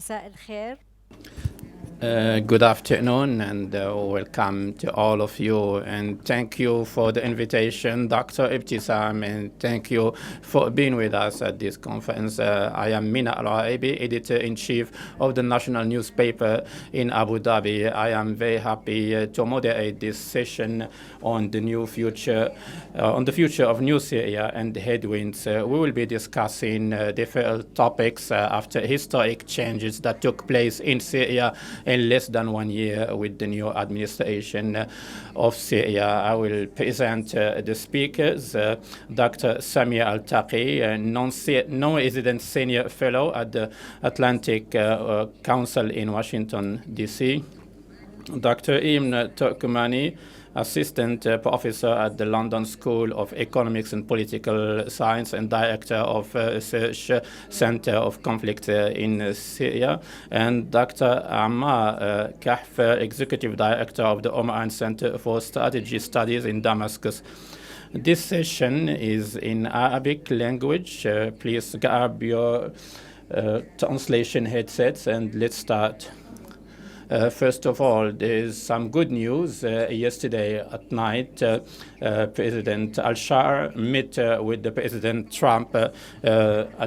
مساء الخير. Good afternoon and welcome to all of you, and thank you for the invitation, Dr. Ibtisam, and thank you for being with us at this conference. I am Mina Al-Raibi, Editor-in-Chief of the national newspaper in Abu Dhabi. I am very happy to moderate this session on the future of New Syria and Headwinds. We will be discussing different topics after historic changes that took place in Syria in less than 1 year with the new administration of Syria. I will present the speakers. Dr. Samir Al-Taqi, non-resident senior fellow at the Atlantic Council in Washington, D.C. Dr. Imn Turkmani, Assistant Professor at the London School of Economics and Political Science and Director of Research Center of Conflict in Syria, and Dr. Ammar Kahf, Executive Director of the Oman Center for Strategy Studies in Damascus. This session is in Arabic language. Please grab your translation headsets and let's start. First of all, there is some good news. Yesterday at night, President al-Shar met with the President Trump at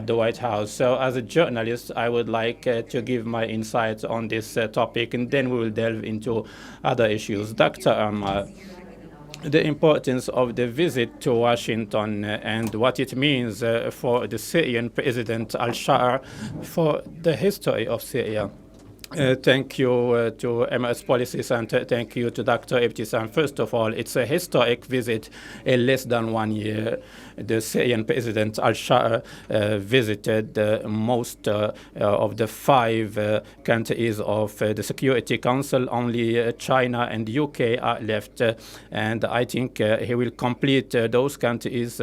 the White House. So as a journalist, I would like to give my insights on this topic, and then we will delve into other issues. Dr. Ammar, the importance of the visit to Washington and what it means for the Syrian President al-Shar for the history of Syria. Thank you to Emirates Policy Center. Thank you to Dr. Ibtisam. First of all, it's a historic visit in less than 1 year. The Syrian President al-Shar visited most of the 5 countries of the Security Council. Only China and UK are left, and I think he will complete those countries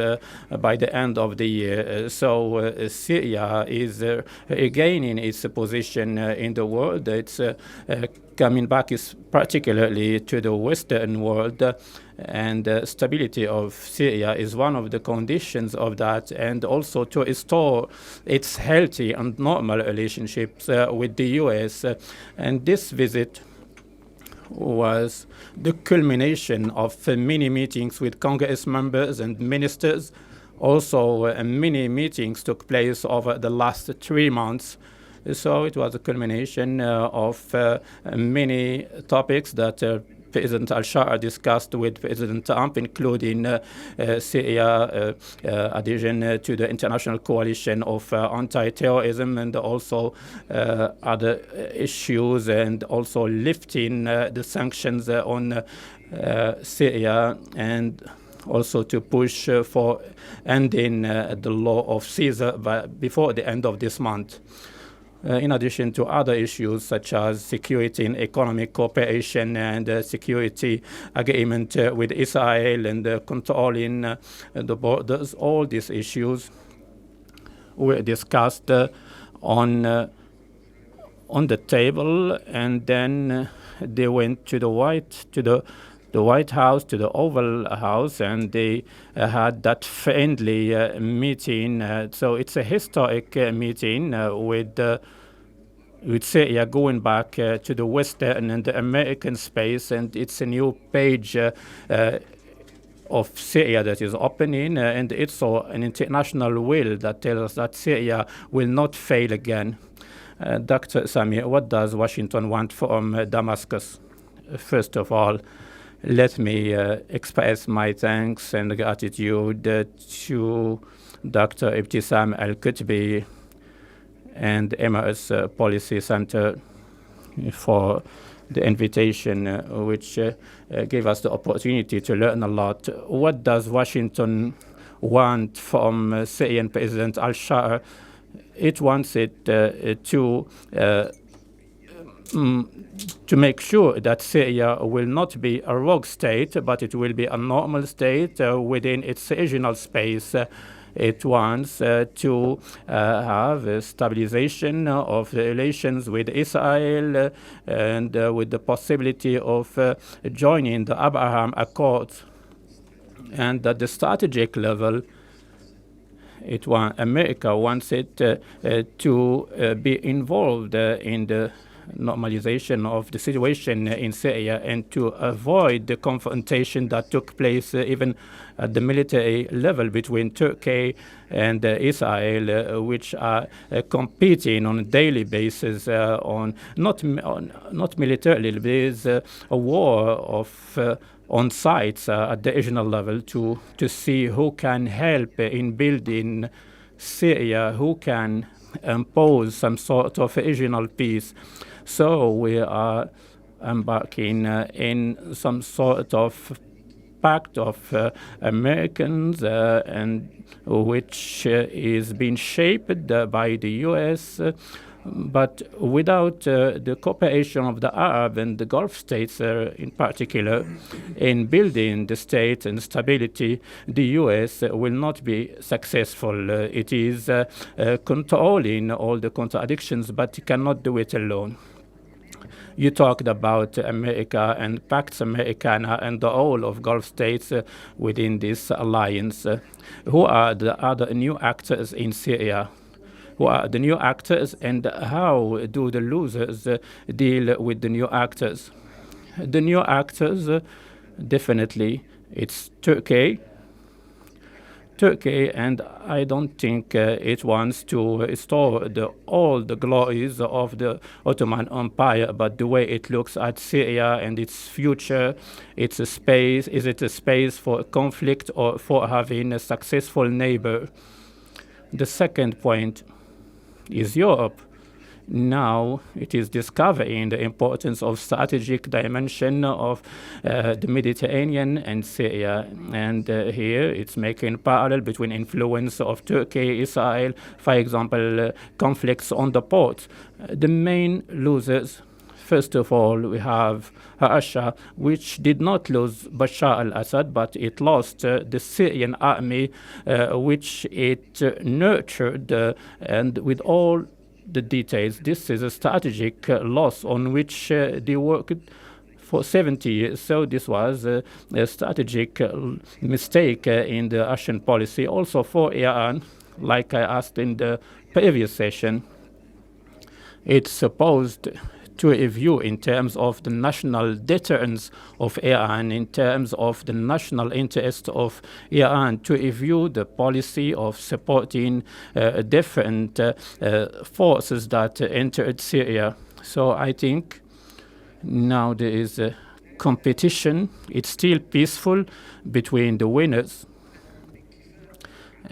by the end of the year. So Syria is regaining its position in the world. It's coming back particularly to the Western world, and stability of Syria is one of the conditions of that, and also to restore its healthy and normal relationships with the US. And this visit was the culmination of many meetings with Congress members and ministers. Also, many meetings took place over the last 3 months. So it was a culmination of many topics that President al-Shar discussed with President Trump, including Syria, adhesion to the international coalition of anti-terrorism, and also other issues, and also lifting the sanctions on Syria, and also to push for ending the law of Caesar before the end of this month. In addition to other issues such as security and economic cooperation and security agreement with Israel and controlling the borders, all these issues were discussed on the table, and then they went to the White House, to the Oval House, and they had that friendly meeting. So it's a historic meeting with Syria going back to the Western and the American space, and it's a new page of Syria that is opening, and it's also an international will that tells us that Syria will not fail again. Dr. Samir, what does Washington want from Damascus? First of all, let me express my thanks and gratitude to Dr. Ibtisam Al-Qutbi and Emirates Policy Center for the invitation, which gave us the opportunity to learn a lot. What does Washington want from Syrian President al-Shar? It wants it to make sure that Syria will not be a rogue state, but it will be a normal state within its regional space. It wants to have a stabilization of the relations with Israel and with the possibility of joining the Abraham Accords. And at the strategic level, America wants it to be involved in the normalization of the situation in Syria and to avoid the confrontation that took place even at the military level between Turkey and Israel, which are competing on a daily basis not militarily. There is a war of on sites at the regional level to see who can help in building Syria, who can impose some sort of regional peace. So we are embarking in some sort of pact of Americans and which is being shaped by the U.S., but without the cooperation of the Arab and the Gulf states in particular in building the state and stability, the U.S. will not be successful. It is controlling all the contradictions, but it cannot do it alone. You talked about America and Pax Americana and the role of Gulf states within this alliance. Who are the other new actors in Syria? Who are the new actors, and how do the losers deal with the new actors? The new actors, definitely, it's Turkey, and I don't think it wants to restore all the glories of the Ottoman Empire, but the way it looks at Syria and its future, it's a space. Is it a space for conflict or for having a successful neighbor? The second point is Europe. Now it is discovering the importance of strategic dimension of the Mediterranean and Syria. And here it's making parallel between influence of Turkey, Israel, for example, conflicts on the ports. The main losers, first of all, we have Russia, which did not lose Bashar al-Assad, but it lost the Syrian army, which it nurtured, and with all the details, this is a strategic loss on which they worked for 70 years. So this was a strategic mistake in the Russian policy. Also for Iran, like I asked in the previous session, it's supposed to review in terms of the national deterrence of Iran, in terms of the national interest of Iran, to review the policy of supporting different forces that entered Syria. So I think now there is a competition. It's still peaceful between the winners,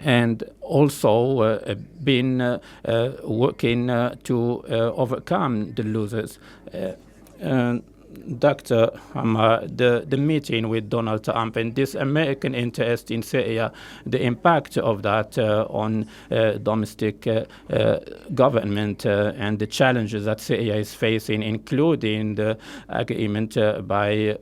and also been working to overcome the losers. Dr. Hamar, the meeting with Donald Trump and this American interest in Syria, the impact of that on domestic government and the challenges that Syria is facing, including the agreement by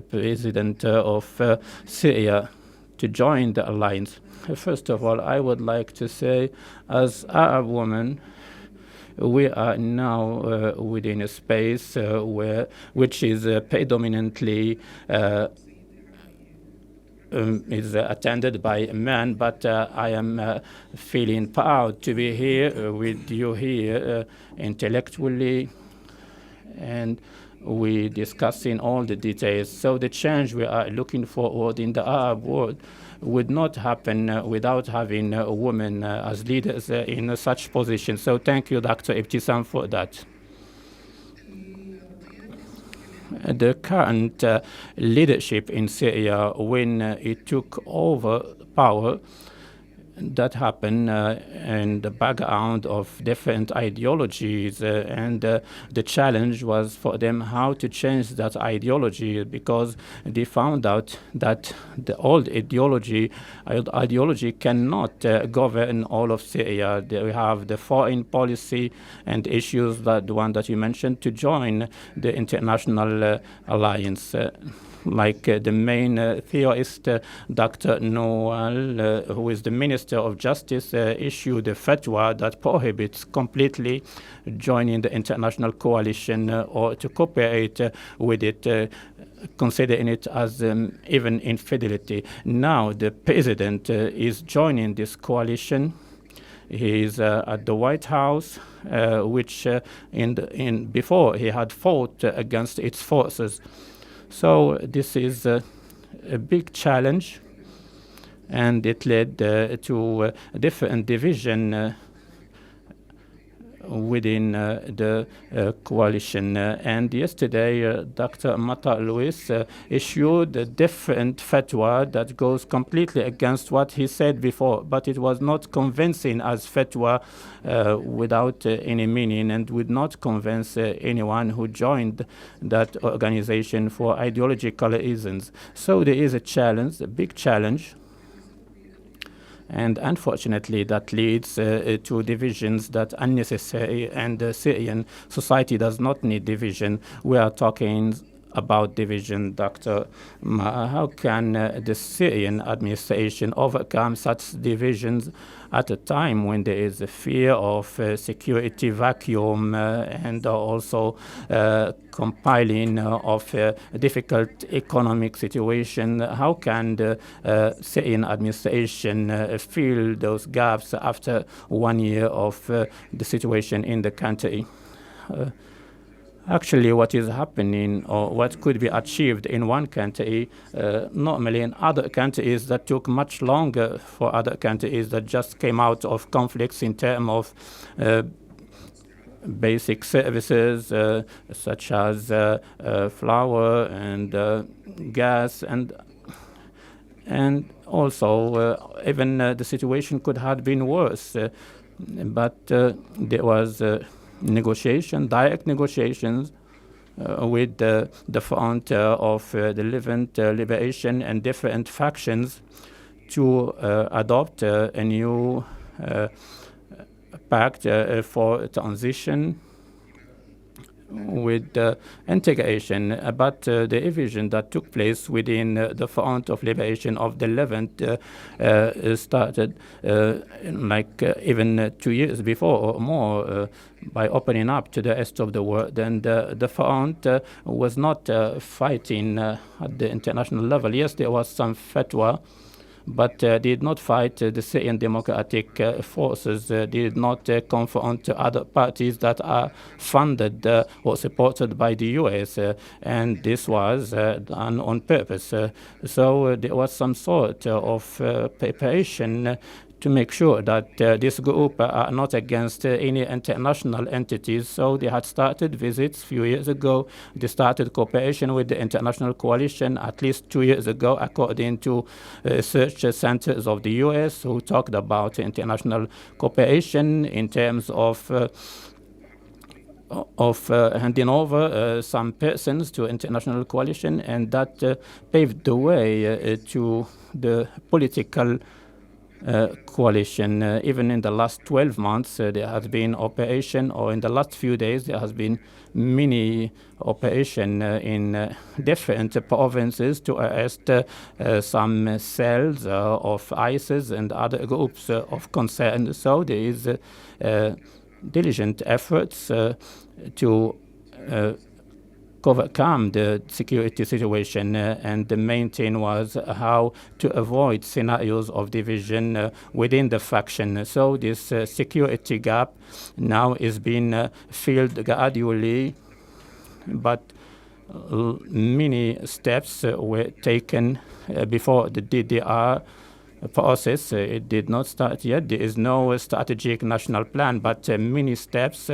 President of Syria to join the alliance. First of all, I would like to say, as Arab women, we are now within a space which is predominantly is attended by men, but I am feeling proud to be here with you here intellectually, and we discussing all the details. So the change we are looking forward in the Arab world would not happen without having women as leaders in such positions. So thank you, Dr. Ibtisam, for that. The current leadership in Syria, when it took over power, that happened in the background of different ideologies, and the challenge was for them how to change that ideology, because they found out that the old ideology cannot govern all of Syria. We have the foreign policy and issues, that the one that you mentioned, to join the international alliance. Like the main theorist, Dr. Noel, who is the minister Minister of Justice issued a fatwa that prohibits completely joining the international coalition or to cooperate with it, considering it as even infidelity. Now the president is joining this coalition. He is at the White House, which before he had fought against its forces. So this is a big challenge, and it led to a different division within the coalition. And yesterday, Dr. Mata Luis issued a different fatwa that goes completely against what he said before, but it was not convincing as fatwa without any meaning, and would not convince anyone who joined that organization for ideological reasons. So there is a challenge, a big challenge. And unfortunately, that leads to divisions that are unnecessary, and the Syrian society does not need division. We are talking about division, Dr. Ma. How can the Syrian administration overcome such divisions at a time when there is a fear of security vacuum and also compiling of a difficult economic situation? How can the Syrian administration fill those gaps after 1 year of the situation in the country? Actually, what is happening, or what could be achieved in one country, normally in other countries that took much longer, for other countries that just came out of conflicts in terms of basic services such as flour and gas, and also even the situation could have been worse, but there was direct negotiations with the Front of the Levant Liberation and different factions to adopt a new pact for transition with integration, but the division that took place within the Front of Liberation of the Levant started even 2 years before or more, by opening up to the rest of the world. And the Front was not fighting at the international level. Yes, there was some fatwa, but did not fight the Syrian democratic forces, did not confront other parties that are funded or supported by the US, and this was done on purpose. So there was some sort of preparation to make sure that this group are not against any international entities. So they had started visits a few years ago. They started cooperation with the international coalition at least 2 years ago, according to research centers of the US, who talked about international cooperation in terms of handing over some persons to international coalition, and that paved the way to the political coalition. Even in the last 12 months, there has been operation, or in the last few days, there has been mini operation in different provinces to arrest some cells of ISIS and other groups of concern. So there is diligent efforts to overcome the security situation, and the main thing was how to avoid scenarios of division within the faction. So this security gap now is being filled gradually, but many steps were taken before the DDR process. It did not start yet. There is no strategic national plan, but many steps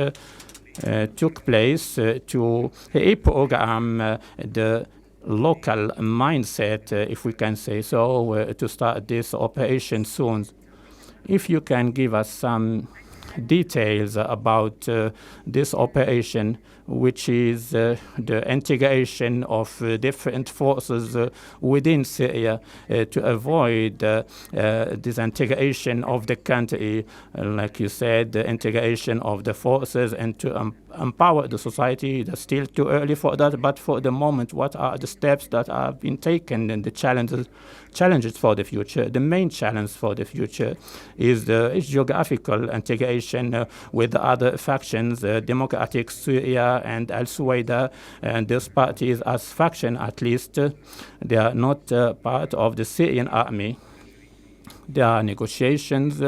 took place to reprogram the local mindset, if we can say so, to start this operation soon. If you can give us some details about this operation, which is the integration of different forces within Syria to avoid disintegration of the country, like you said, the integration of the forces and to empower the society. It's still too early for that, but for the moment, what are the steps that have been taken and the challenges for the future? The main challenge for the future is the geographical integration with the other factions, Democratic Syria and Al-Suwaida, and those parties as faction at least, they are not part of the Syrian army. There are negotiations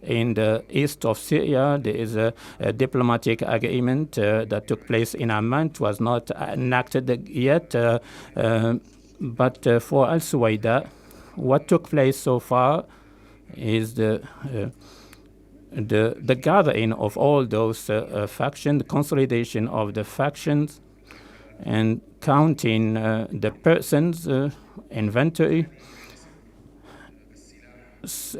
in the east of Syria. There is a diplomatic agreement that took place in Amman. It was not enacted yet, but for Al-Suwaida, what took place so far is the gathering of all those factions, the consolidation of the factions, and counting the persons, inventory,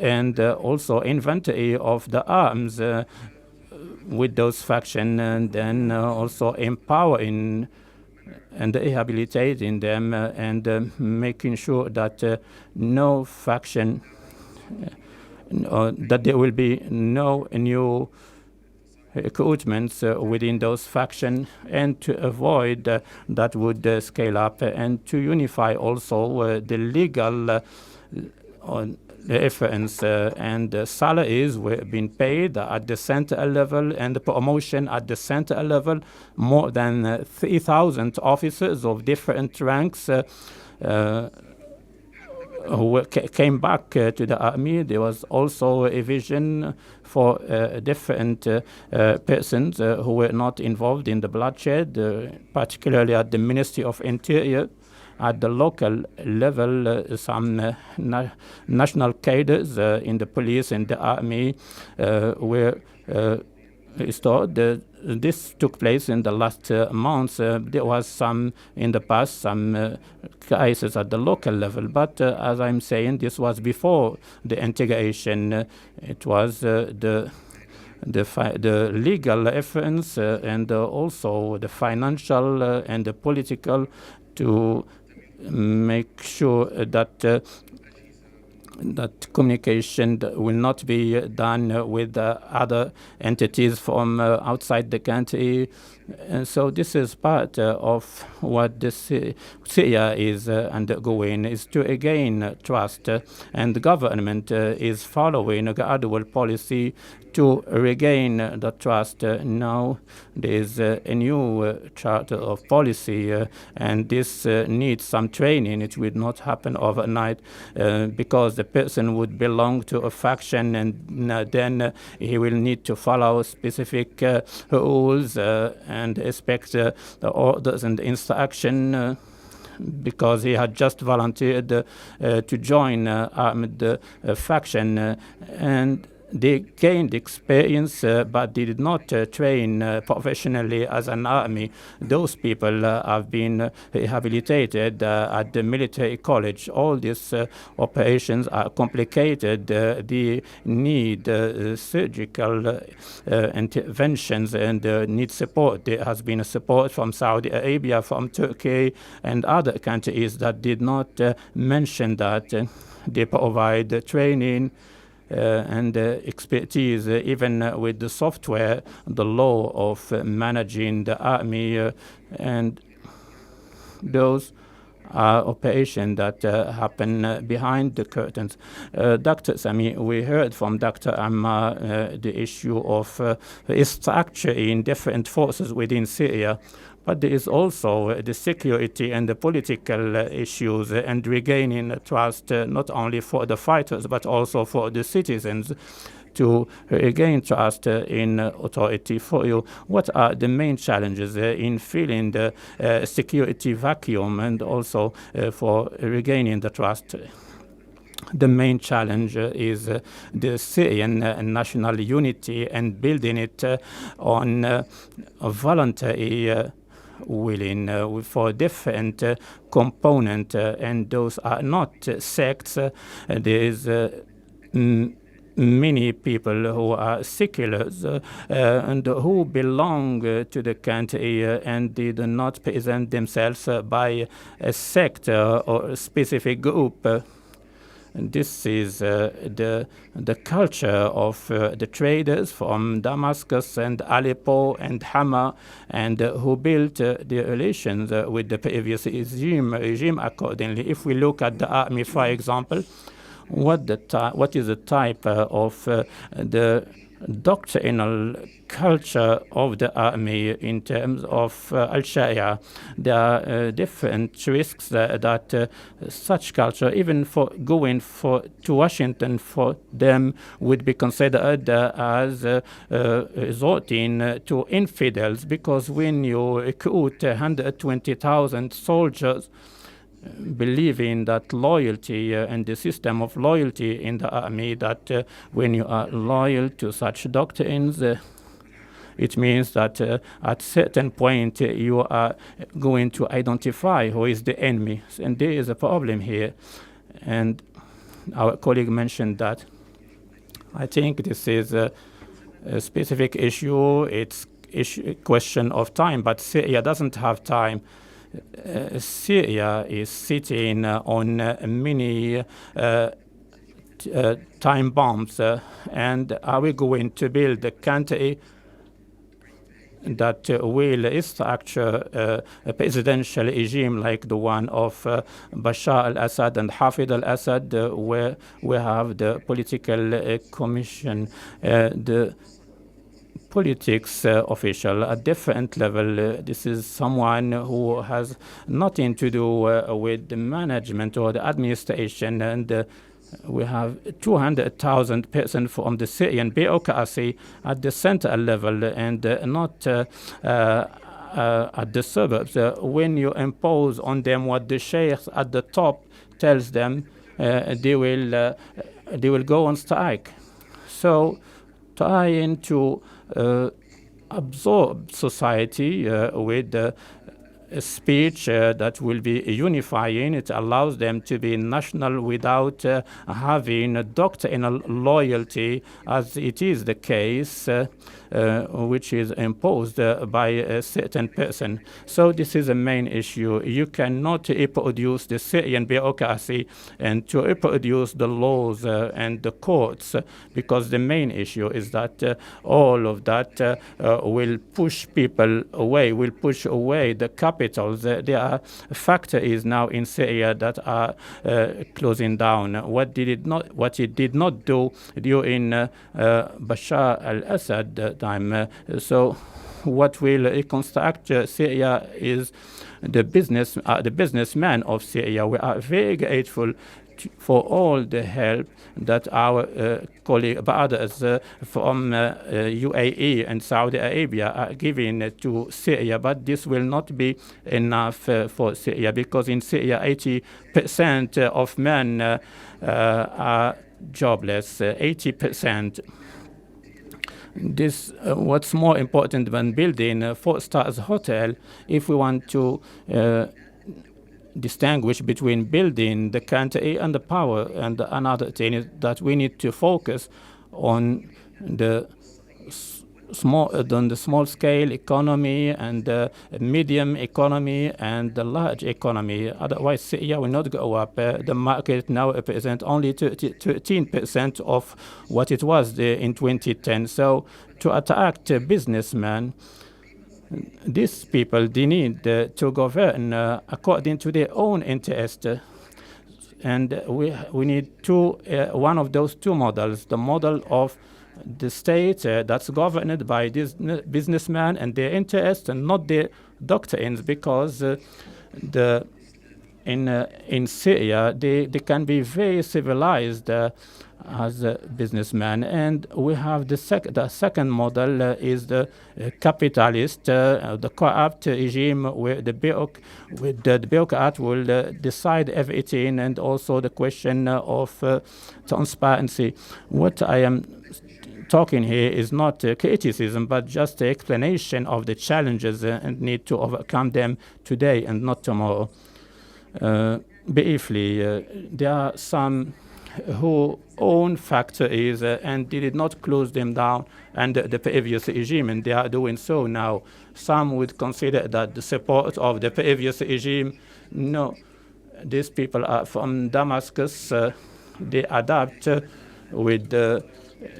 and also inventory of the arms with those factions, and then also empowering and rehabilitating them and making sure that no faction, that there will be no new recruitments within those factions, and to avoid that would scale up, and to unify also the legal reference and salaries were being paid at the central level and the promotion at the central level. More than 3,000 officers of different ranks who came back to the army. There was also a vision for different persons who were not involved in the bloodshed, particularly at the Ministry of Interior. At the local level, some national cadres in the police and the army were restored. This took place in the last months. There was some in the past, some crisis at the local level, but as I'm saying, this was before the integration. It was the legal reference and also the financial and the political to make sure that that communication will not be done with other entities from outside the country. And so this is part of what the Syria is undergoing, is to regain trust, and the government is following a gradual policy to regain the trust. Now there is a new charter of policy, and this needs some training. It will not happen overnight because the person would belong to a faction, and then he will need to follow specific rules and respect the orders and instruction because he had just volunteered to join armed faction, and they gained experience, but they did not train professionally as an army. Those people have been rehabilitated at the military college. All these operations are complicated. They need surgical interventions and need support. There has been support from Saudi Arabia, from Turkey, and other countries that did not mention that. They provide training and expertise, even with the software, the law of managing the army, and those are operations that happen behind the curtains. Dr. Sami, we heard from Dr. Ammar the issue of restructuring different forces within Syria. But there is also the security and the political issues and regaining trust, not only for the fighters, but also for the citizens to regain trust in authority. For you, what are the main challenges in filling the security vacuum and also for regaining the trust? The main challenge is the Syrian national unity and building it on a voluntary willing for different component, and those are not sects. There is many people who are seculars and who belong to the country and they do not present themselves by a sector or a specific group. This is the culture of the traders from Damascus and Aleppo and Hama, and who built the relations with the previous regime accordingly. If we look at the army, for example, what is the type of the doctrinal culture of the army in terms of al-Sharia? There are different risks that such culture, even for going to Washington, for them would be considered as resorting to infidels, because when you recruit 120,000 soldiers, believing that loyalty and the system of loyalty in the army, that when you are loyal to such doctrines, it means that at certain point you are going to identify who is the enemy. And there is a problem here. And our colleague mentioned that. I think this is a specific issue. It's a question of time, but Syria doesn't have time. Syria is sitting on many time bombs, and are we going to build a country that will structure a presidential regime like the one of Bashar al-Assad and Hafid al-Assad, where we have the political commission, the politics official at different level. This is someone who has nothing to do with the management or the administration, and we have 200,000 persons from the Syrian bureaucracy at the central level and not at the suburbs. When you impose on them what the sheikhs at the top tells them, they will go on strike. So trying to absorb society with a speech that will be unifying, it allows them to be national without having a doctrinal loyalty, as it is the case which is imposed by a certain person. So this is a main issue. You cannot reproduce the Syrian bureaucracy and to reproduce the laws and the courts, because the main issue is that all of that will push people away, will push away the capitals. There are factories now in Syria that are closing down. What it did not do during Bashar al-Assad time. So what will reconstruct Syria is the businessmen of Syria. We are very grateful for all the help that our colleague brothers from UAE and Saudi Arabia are giving to Syria, but this will not be enough for Syria, because in Syria 80% of men are jobless, 80%. This what's more important than building a 4-star hotel. If we want to distinguish between building the country and the power, and another thing is that we need to focus on the small scale economy and the medium economy and the large economy. Otherwise, Syria will not go up. The market now represents only 13% of what it was in 2010. So to attract businessmen, these people, they need to govern according to their own interest. And we need one of those two models, the model of the state that's governed by these businessmen and their interests and not their doctrines, because in Syria they can be very civilized as a businessman. And we have the second model is the capitalist, the corrupt regime where the bureaucrat will decide everything, and also the question of transparency. What I am talking here is not criticism, but just the explanation of the challenges and need to overcome them today and not tomorrow. Briefly, there are some who own factories and did not close them down under the previous regime, and they are doing so now. Some would consider that the support of the previous regime, no, these people are from Damascus. They adapt with the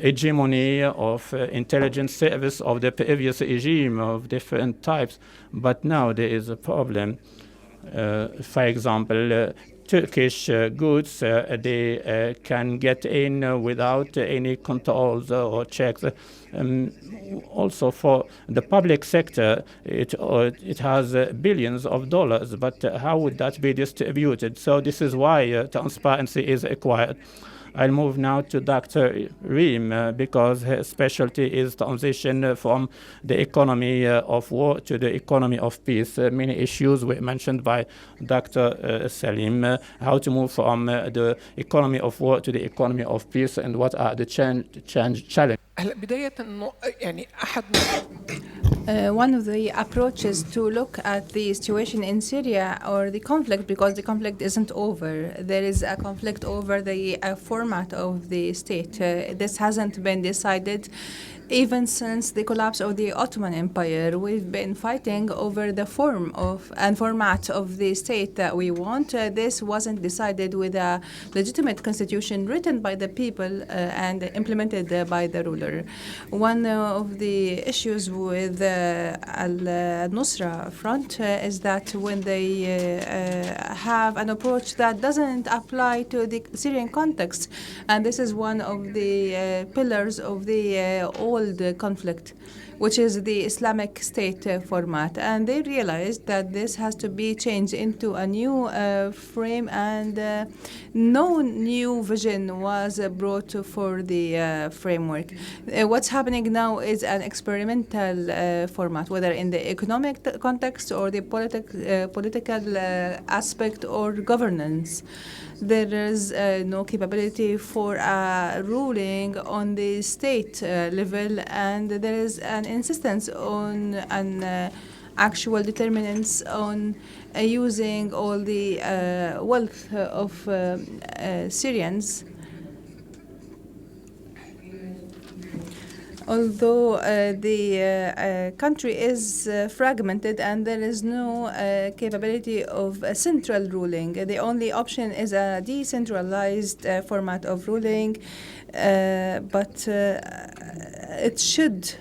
hegemony of intelligence service of the previous regime of different types. But now there is a problem. For example, Turkish goods, they can get in without any controls or checks. Also for the public sector, it has billions of dollars, but how would that be distributed? So this is why transparency is required. I'll move now to Dr. Reem because her specialty is transition from the economy of war to the economy of peace. Many issues were mentioned by Dr. Salim, how to move from the economy of war to the economy of peace and what are the challenges. بداية يعني أحد one of the approaches to look at the situation in Syria or the conflict, because the conflict isn't over. There is a conflict over the format of the state. This hasn't been decided. Even since the collapse of the Ottoman Empire, we've been fighting over the form of and format of the state that we want. This wasn't decided with a legitimate constitution written by the people and implemented by the ruler. One of the issues with Al-Nusra Front is that when they have an approach that doesn't apply to the Syrian context, and this is one of the pillars of the old conflict, which is the Islamic State format. And they realized that this has to be changed into a new frame, and no new vision was brought for the framework. What's happening now is an experimental format, whether in the economic context or the political aspect or governance. There is no capability for a ruling on the state level, and there is an insistence on an actual determinants on using all the wealth of Syrians. Although the country is fragmented and there is no capability of a central ruling, the only option is a decentralized format of ruling, but it should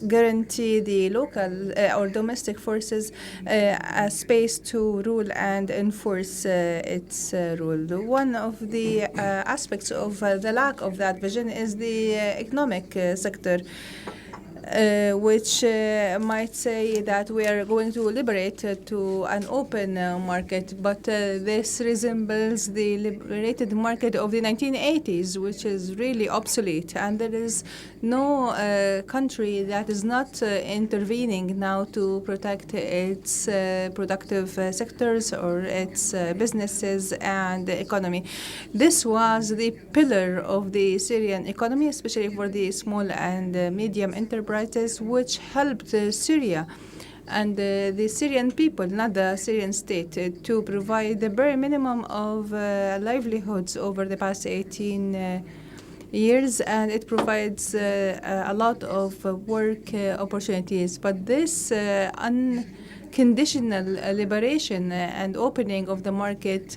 guarantee the local or domestic forces a space to rule and enforce its rule. One of the aspects of the lack of that vision is the economic sector, which might say that we are going to liberate to an open market, but this resembles the liberated market of the 1980s, which is really obsolete, and there is no country that is not intervening now to protect its productive sectors or its businesses and economy. This was the pillar of the Syrian economy, especially for the small and medium enterprises, which helped Syria and the Syrian people, not the Syrian state, to provide the bare minimum of livelihoods over the past 18 years, and it provides a lot of work opportunities. But this unconditional liberation and opening of the market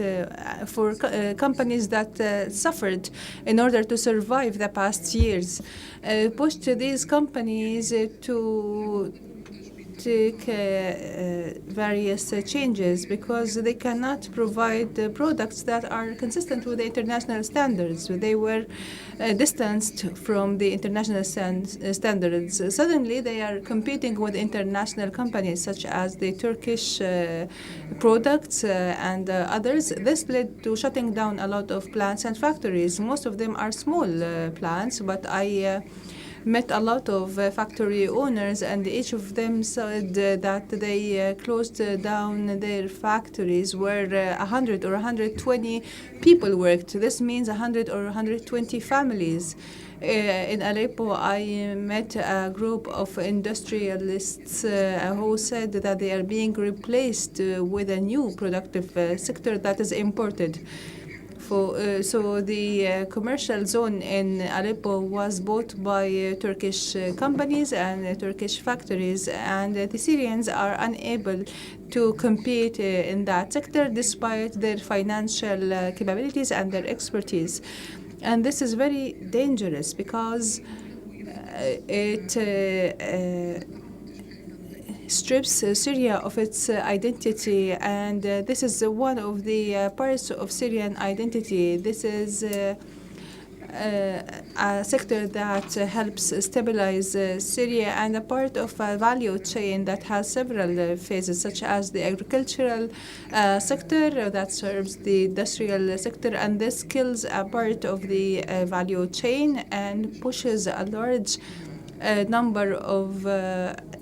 for companies that suffered in order to survive the past years pushed these companies to take various changes, because they cannot provide products that are consistent with the international standards. They were distanced from the international standards. Suddenly, they are competing with international companies such as the Turkish products and others. This led to shutting down a lot of plants and factories. Most of them are small plants, but I met a lot of factory owners, and each of them said that they closed down their factories where 100 or 120 people worked. This means 100 or 120 families. In Aleppo, I met a group of industrialists who said that they are being replaced with a new productive sector that is imported. So the commercial zone in Aleppo was bought by Turkish companies and Turkish factories, and the Syrians are unable to compete in that sector despite their financial capabilities and their expertise. And this is very dangerous because it strips Syria of its identity, and this is one of the parts of Syrian identity. This is a sector that helps stabilize Syria and a part of a value chain that has several phases, such as the agricultural sector that serves the industrial sector, and this kills a part of the value chain and pushes a large number of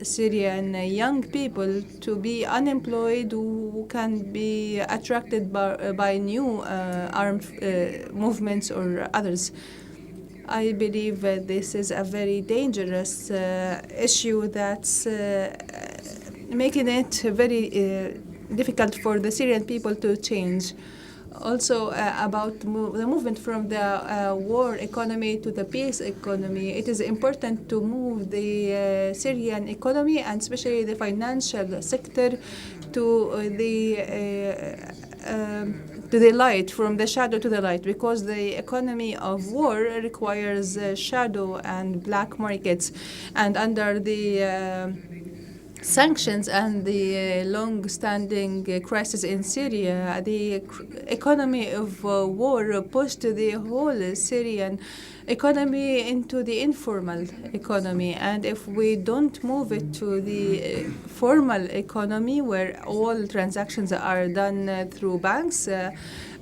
Syrian young people to be unemployed who can be attracted by new armed movements or others. I believe this is a very dangerous issue that's making it very difficult for the Syrian people to change. Also about the movement from the war economy to the peace economy, it is important to move the Syrian economy and especially the financial sector to the light, from the shadow to the light, because the economy of war requires shadow and black markets, and under the sanctions and the long-standing crisis in Syria, the economy of war pushed the whole Syrian economy into the informal economy. And if we don't move it to the formal economy, where all transactions are done through banks,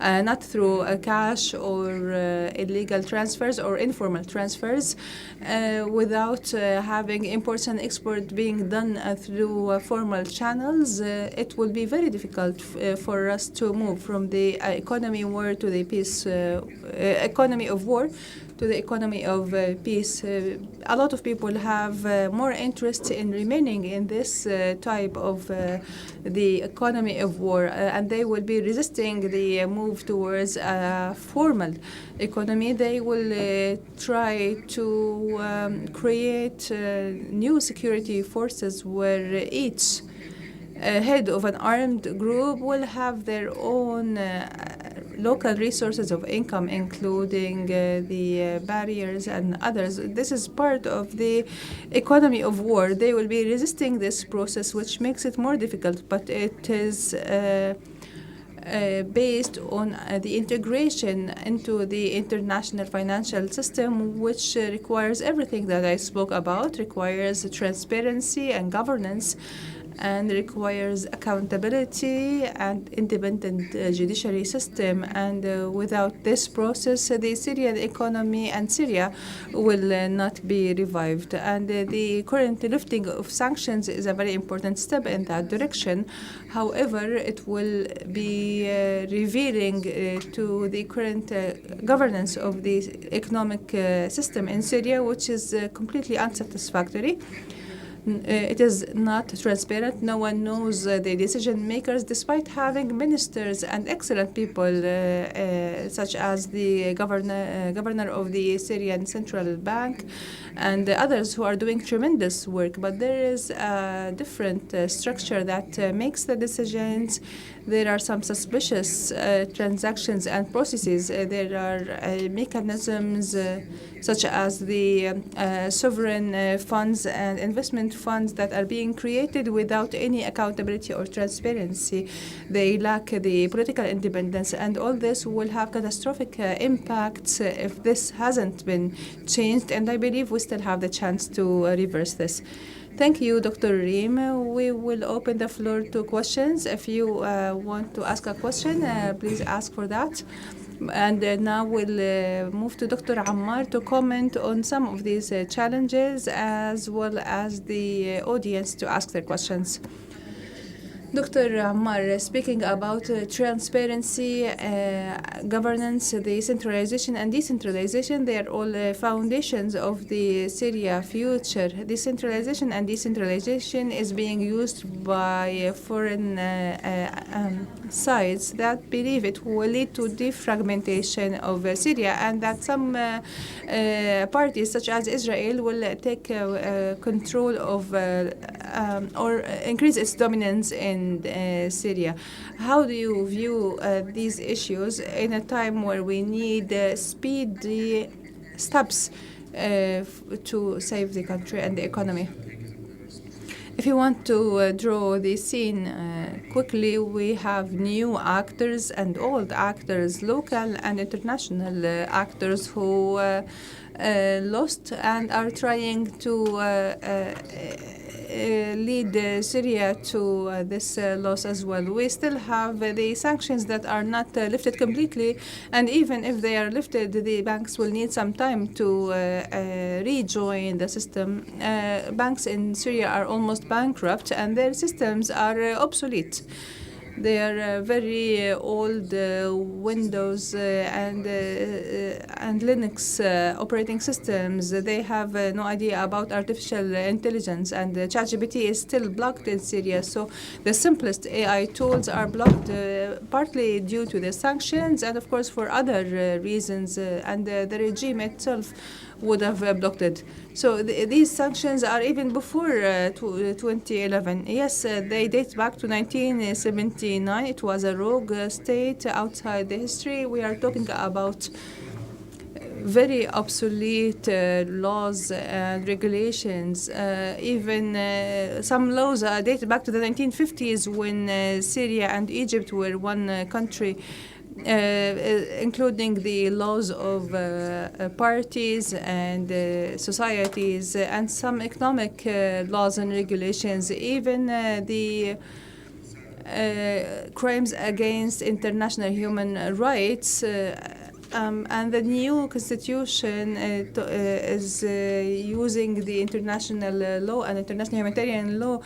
not through cash or illegal transfers or informal transfers, without having imports and export being done through formal channels, it will be very difficult for us to move from the economy war to the peace, economy of war to the economy of peace. A lot of people have more interest in remaining in this type of the economy of war, and they will be resisting the move towards a formal economy. They will try to create new security forces where each head of an armed group will have their own local resources of income, including the barriers and others. This is part of the economy of war. They will be resisting this process, which makes it more difficult, but it is based on the integration into the international financial system, which requires everything that I spoke about, requires transparency and governance, and requires accountability and independent judiciary system. And without this process, the Syrian economy and Syria will not be revived. And the current lifting of sanctions is a very important step in that direction. However, it will be revealing to the current governance of the economic system in Syria, which is completely unsatisfactory. It is not transparent. No one knows the decision makers, despite having ministers and excellent people such as the governor of the Syrian Central Bank and others who are doing tremendous work. But there is a different structure that makes the decisions. There are some suspicious transactions and processes. There are mechanisms such as the sovereign funds and investment funds that are being created without any accountability or transparency. They lack the political independence, and all this will have catastrophic impacts if this hasn't been changed, and I believe we still have the chance to reverse this. Thank you, Dr. Reem. We will open the floor to questions. If you want to ask a question, please ask for that. And now we'll move to Dr. Ammar to comment on some of these challenges, as well as the audience to ask their questions. Dr. Ammar, speaking about transparency, governance, the centralization and decentralization, they are all foundations of the Syria future. Decentralization and decentralization is being used by foreign sides that believe it will lead to defragmentation of Syria, and that some parties such as Israel will take control of or increase its dominance in Syria. How do you view these issues in a time where we need speedy steps to save the country and the economy? If you want to draw the scene quickly, we have new actors and old actors, local and international actors who lost and are trying to lead Syria to this loss as well. We still have the sanctions that are not lifted completely, and even if they are lifted, the banks will need some time to rejoin the system. Banks in Syria are almost bankrupt, and their systems are obsolete. They are very old Windows and Linux operating systems. They have no idea about artificial intelligence, and ChatGPT is still blocked in Syria. So the simplest AI tools are blocked, partly due to the sanctions, and of course for other reasons. And the regime itself would have blocked it. So these sanctions are even before 2011. Yes, they date back to 1979. It was a rogue state outside the history. We are talking about very obsolete laws and regulations. Even some laws date back to the 1950s when Syria and Egypt were one country. Including the laws of parties and societies and some economic laws and regulations, even the crimes against international human rights. And the new constitution is using the international law and international humanitarian law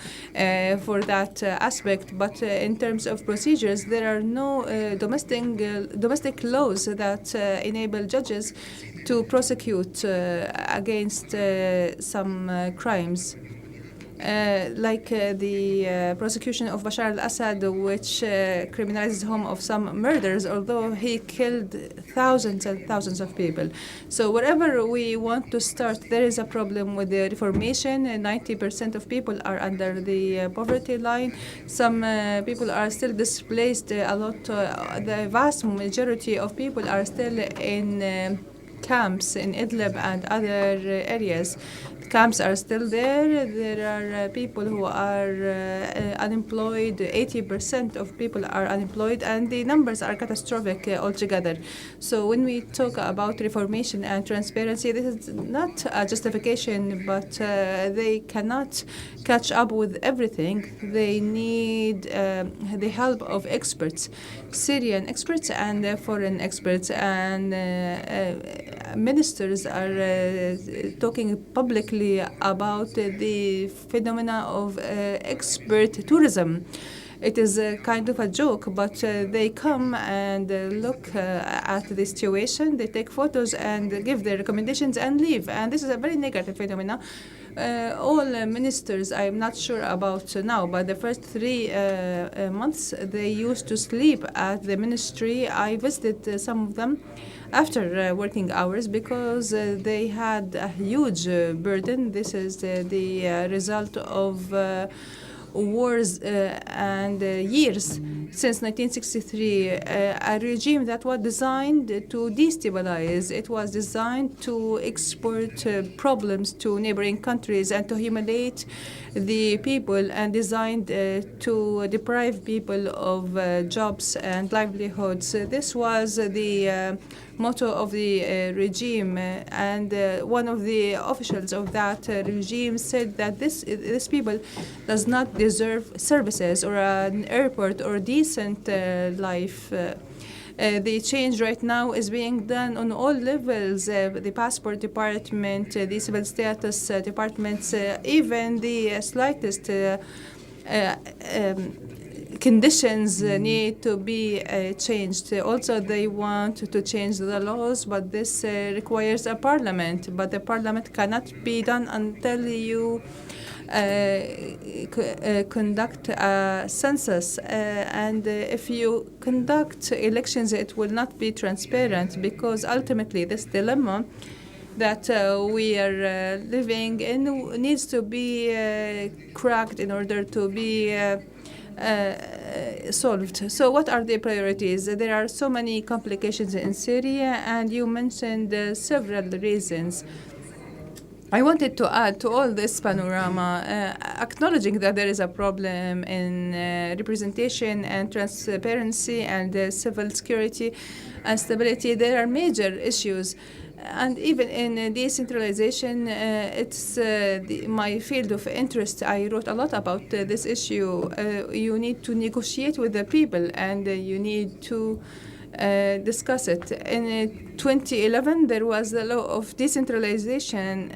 for that aspect. But in terms of procedures, there are no domestic laws that enable judges to prosecute against some crimes. Like the prosecution of Bashar al-Assad, which criminalizes him of some murders, although he killed thousands and thousands of people. So wherever we want to start, there is a problem with the reformation. 90% of people are under the poverty line. Some people are still displaced. The vast majority of people are still in camps in Idlib and other areas. Camps are still there. There are people who are unemployed. 80% of people are unemployed, and the numbers are catastrophic altogether. So when we talk about reformation and transparency, this is not a justification, but they cannot catch up with everything. They need the help of experts, Syrian experts and foreign experts, and ministers are talking publicly about the phenomena of expert tourism. It is a kind of a joke, but they come and look at the situation, they take photos and give their recommendations and leave. And this is a very negative phenomena. All ministers, I'm not sure about now, but the first 3 months, they used to sleep at the ministry. I visited some of them after working hours because they had a huge burden. This is the result of wars and years since 1963, a regime that was designed to destabilize. It was designed to export problems to neighboring countries and to humiliate the people, and designed to deprive people of jobs and livelihoods. This was the motto of the regime, and one of the officials of that regime said that this people does not deserve services or an airport or decent life. The change right now is being done on all levels, the passport department, the civil status departments, even the slightest conditions need to be changed. Also, they want to change the laws, but this requires a parliament. But the parliament cannot be done until you conduct a census. And if you conduct elections, it will not be transparent, because ultimately this dilemma that we are living in needs to be cracked in order to be solved. So what are the priorities? There are so many complications in Syria, and you mentioned several reasons. I wanted to add to all this panorama, acknowledging that there is a problem in representation and transparency and civil security and stability. There are major issues. And even in decentralization, it's my field of interest. I wrote a lot about this issue. You need to negotiate with the people, and you need to discuss it. In 2011, there was a law of decentralization,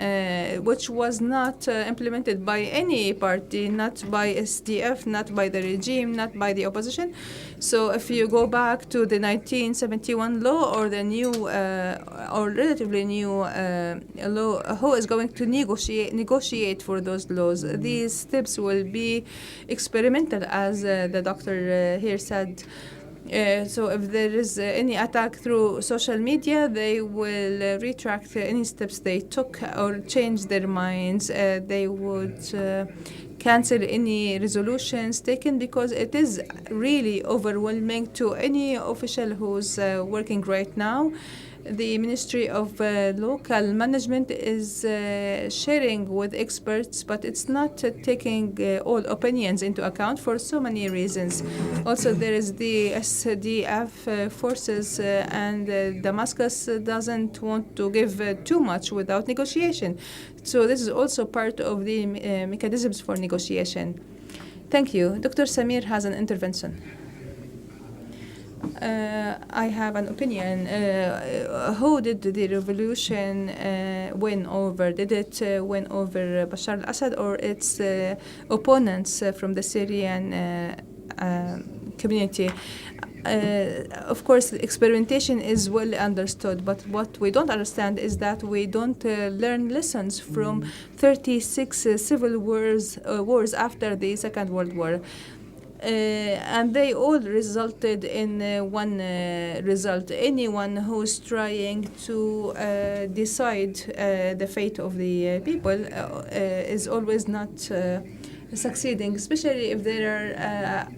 which was not implemented by any party, not by SDF, not by the regime, not by the opposition. So if you go back to the 1971 law or the new or relatively new law, who is going to negotiate for those laws? These steps will be experimental, as the doctor here said. So if there is any attack through social media, they will retract any steps they took or change their minds. They would cancel any resolutions taken, because it is really overwhelming to any official who's working right now. The Ministry of Local Management is sharing with experts, but it's not taking all opinions into account for so many reasons. Also, there is the SDF forces, and Damascus doesn't want to give too much without negotiation. So this is also part of the mechanisms for negotiation. Thank you. Dr. Samir has an intervention. I have an opinion. Who did the revolution win over? Did it win over Bashar al-Assad or its opponents from the Syrian community? Of course, experimentation is well understood, but what we don't understand is that we don't learn lessons from 36 civil wars after the Second World War. And they all resulted in one result. Anyone who's trying to decide the fate of the people is always not succeeding, especially if there are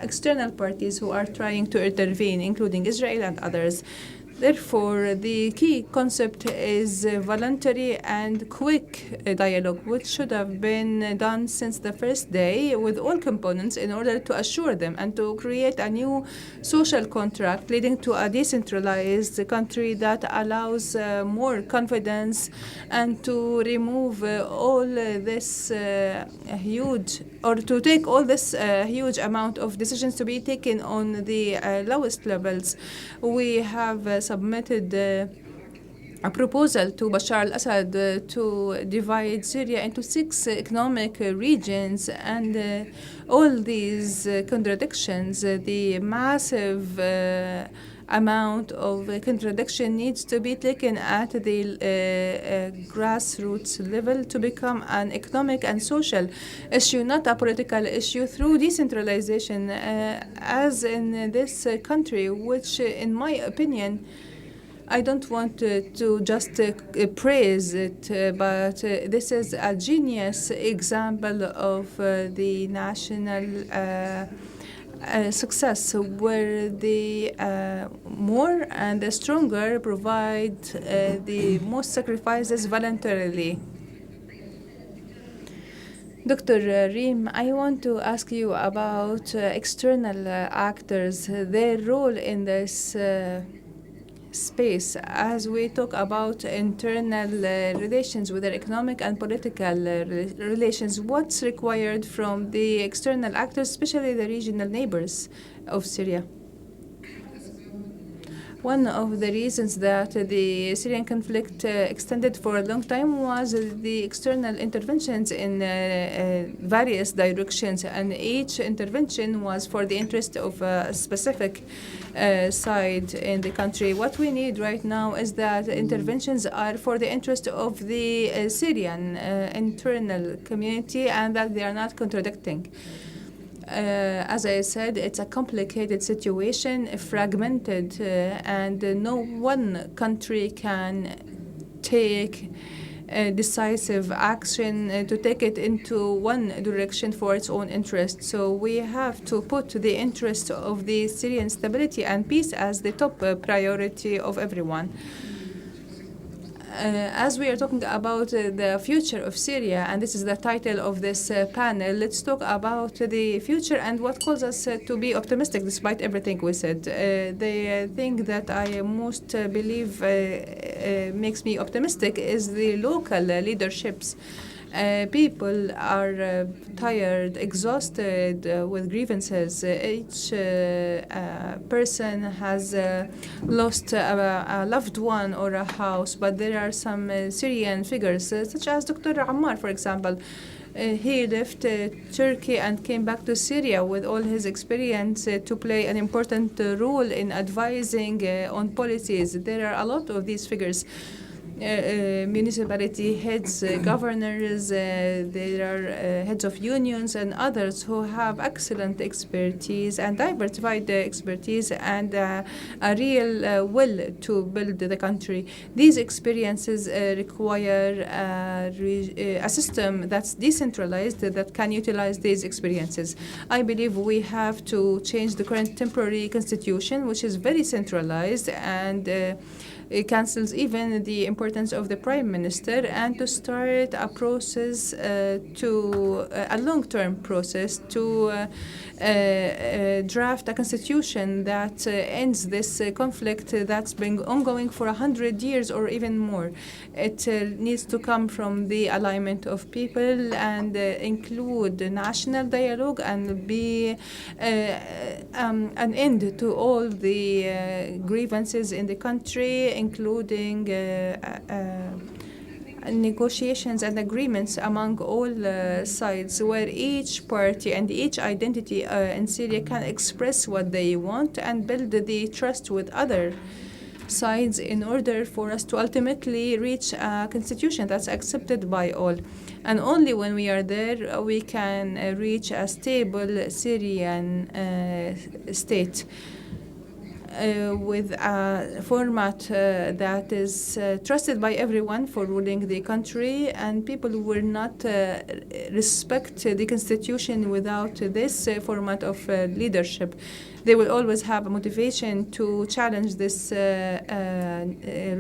external parties who are trying to intervene, including Israel and others. Therefore, the key concept is voluntary and quick dialogue, which should have been done since the first day with all components in order to assure them and to create a new social contract leading to a decentralized country that allows more confidence, and to remove all this huge, or to take all this huge amount of decisions to be taken on the lowest levels. We have submitted a proposal to Bashar al-Assad to divide Syria into 6 economic regions, and all these contradictions, the massive amount of contradiction needs to be taken at the grassroots level to become an economic and social issue, not a political issue, through decentralization, as in this country, which, in my opinion, I don't want to just praise it, but this is a genius example of the national success, where the more and the stronger provide the most sacrifices voluntarily. Dr. Reem, I want to ask you about external actors, their role in this space. As we talk about internal relations, whether economic and political relations, what's required from the external actors, especially the regional neighbors of Syria? One of the reasons that the Syrian conflict extended for a long time was the external interventions in various directions, and each intervention was for the interest of a specific side in the country. What we need right now is that interventions are for the interest of the Syrian internal community, and that they are not contradicting. As I said, it's a complicated situation, fragmented, and no one country can take decisive action to take it into one direction for its own interest. So we have to put the interest of the Syrian stability and peace as the top priority of everyone. As we are talking about the future of Syria, and this is the title of this panel, let's talk about the future and what causes us to be optimistic despite everything we said. The thing that I most believe makes me optimistic is the local leaderships. People are tired, exhausted with grievances. Each person has lost a loved one or a house, but there are some Syrian figures, such as Dr. Ammar, for example. He left Turkey and came back to Syria with all his experience to play an important role in advising on policies. There are a lot of these figures. Municipality heads, governors, there are heads of unions and others who have excellent expertise and diversified expertise and a real will to build the country. These experiences require a system that's decentralized that can utilize these experiences. I believe we have to change the current temporary constitution, which is very centralized and it cancels even the importance of the prime minister, and to start a process a long-term process to draft a constitution that ends this conflict that's been ongoing for 100 years or even more. It needs to come from the alignment of people and include national dialogue and be an end to all the grievances in the country, including negotiations and agreements among all sides, where each party and each identity in Syria can express what they want and build the trust with other sides in order for us to ultimately reach a constitution that's accepted by all. And only when we are there we can reach a stable Syrian state. With a format that is trusted by everyone for ruling the country, and people will not respect the constitution without this format of leadership. They will always have a motivation to challenge this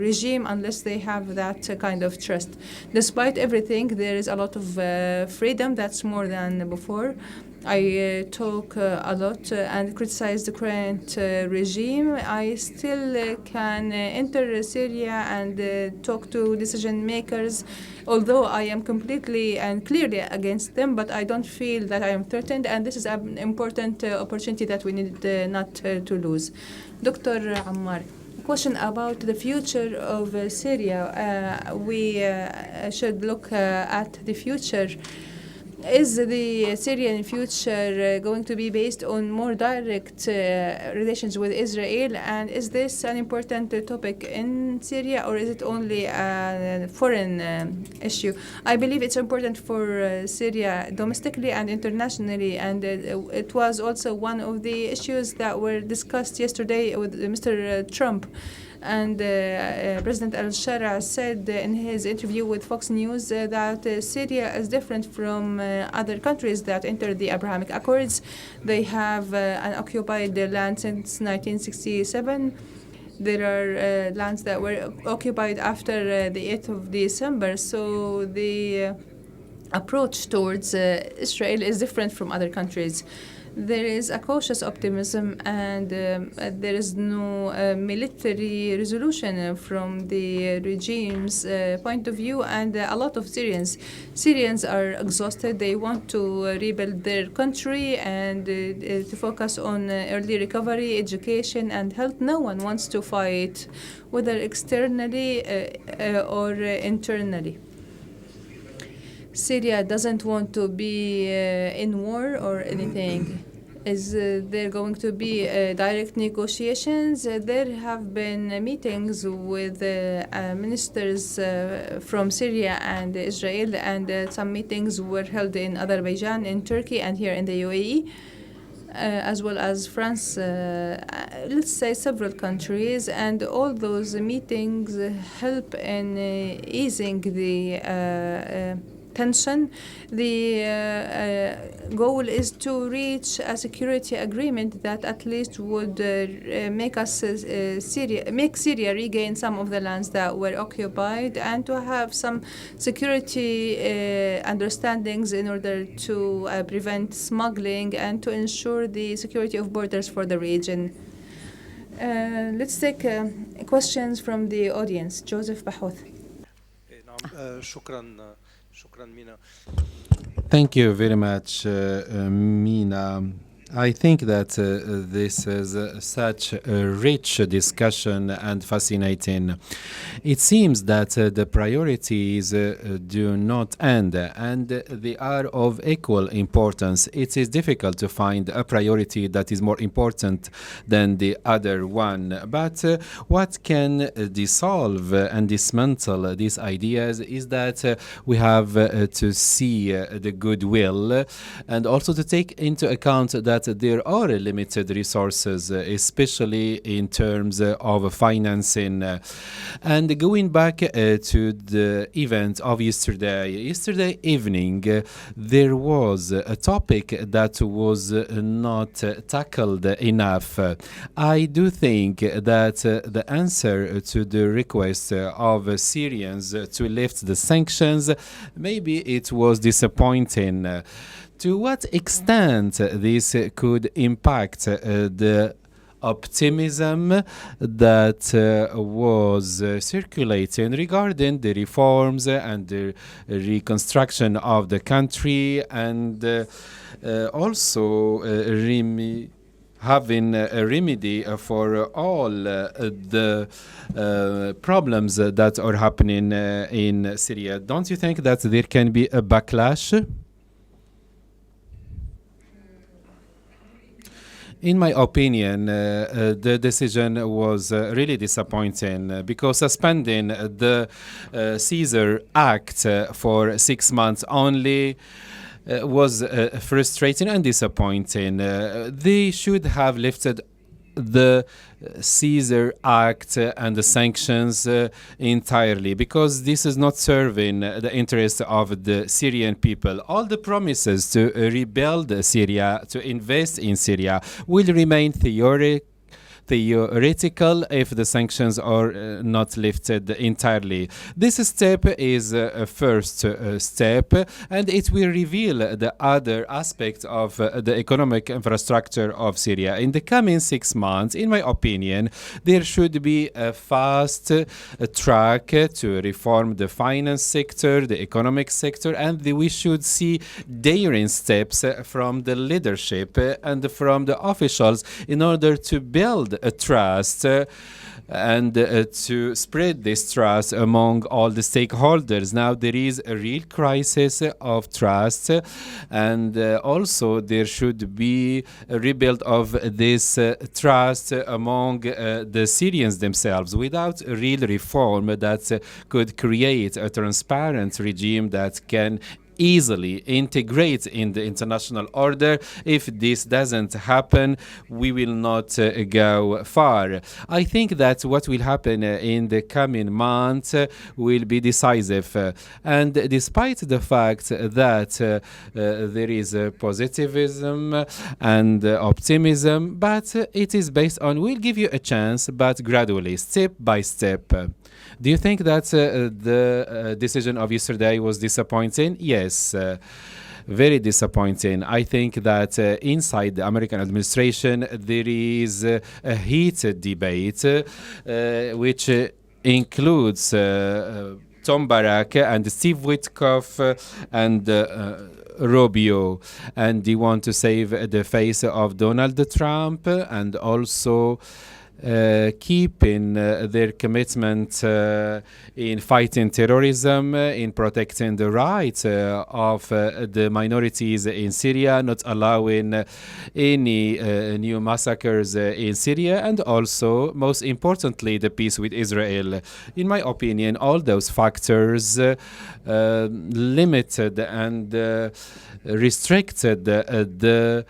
regime unless they have that kind of trust. Despite everything, there is a lot of freedom that's more than before. I talk a lot and criticize the current regime. I still can enter Syria and talk to decision makers, although I am completely and clearly against them, but I don't feel that I am threatened, and this is an important opportunity that we need not to lose. Dr. Ammar, question about the future of Syria. We should look at the future. Is the Syrian future going to be based on more direct relations with Israel? And is this an important topic in Syria, or is it only a foreign issue? I believe it's important for Syria domestically and internationally, and it was also one of the issues that were discussed yesterday with Mr. Trump. And President al-Shara said in his interview with Fox News that Syria is different from other countries that entered the Abrahamic Accords. They have an occupied land since 1967. There are lands that were occupied after the 8th of December. So the approach towards Israel is different from other countries. There is a cautious optimism, and there is no military resolution from the regime's point of view, and a lot of Syrians are exhausted. They want to rebuild their country and to focus on early recovery, education, and health. No one wants to fight, whether externally or internally. Syria doesn't want to be in war or anything. Is there going to be direct negotiations? There have been meetings with ministers from Syria and Israel, and some meetings were held in Azerbaijan, in Turkey, and here in the UAE. As well as France, let's say several countries, and all those meetings help in easing the tension. The goal is to reach a security agreement that at least would make Syria regain some of the lands that were occupied, and to have some security understandings in order to prevent smuggling and to ensure the security of borders for the region. Let's take questions from the audience. Joseph Bahouth. Thank you very much, Mina. I think that this is such a rich discussion and fascinating. It seems that the priorities do not end, and they are of equal importance. It is difficult to find a priority that is more important than the other one. But what can dissolve and dismantle these ideas is that we have to see the goodwill, and also to take into account that there are limited resources, especially in terms of financing. And going back to the event of yesterday evening, there was a topic that was not tackled enough. I do think that the answer to the request of Syrians to lift the sanctions, maybe it was disappointing. To what extent this could impact the optimism that was circulating regarding the reforms and the reconstruction of the country, and also having a remedy for all the problems that are happening in Syria? Don't you think that there can be a backlash? In my opinion, the decision was really disappointing, because suspending the Caesar Act for 6 months only was frustrating and disappointing. They should have lifted the Caesar Act and the sanctions entirely, because this is not serving the interests of the Syrian people. All the promises to rebuild Syria, to invest in Syria, will remain theoretical if the sanctions are not lifted entirely. This step is a first step, and it will reveal the other aspects of the economic infrastructure of Syria. In the coming 6 months, in my opinion, there should be a fast track to reform the finance sector, the economic sector, and we should see daring steps from the leadership and from the officials in order to build a trust and to spread this trust among all the stakeholders. Now there is a real crisis of trust, and also there should be a rebuild of this trust among the Syrians themselves. Without a real reform that could create a transparent regime that can easily integrate in the international order, if this doesn't happen, we will not go far. I think that what will happen in the coming months will be decisive. And despite the fact that there is positivism and optimism, but it is based on, we'll give you a chance, but gradually, step by step. Do you think that the decision of yesterday was disappointing? Yes. very disappointing. I think that inside the American administration there is a heated debate which includes Tom Barrack and Steve Witkoff and Rubio, and they want to save the face of Donald Trump and also keeping their commitment in fighting terrorism, in protecting the rights of the minorities in Syria, not allowing any new massacres in Syria, and also, most importantly, the peace with Israel. In my opinion, all those factors limited and restricted the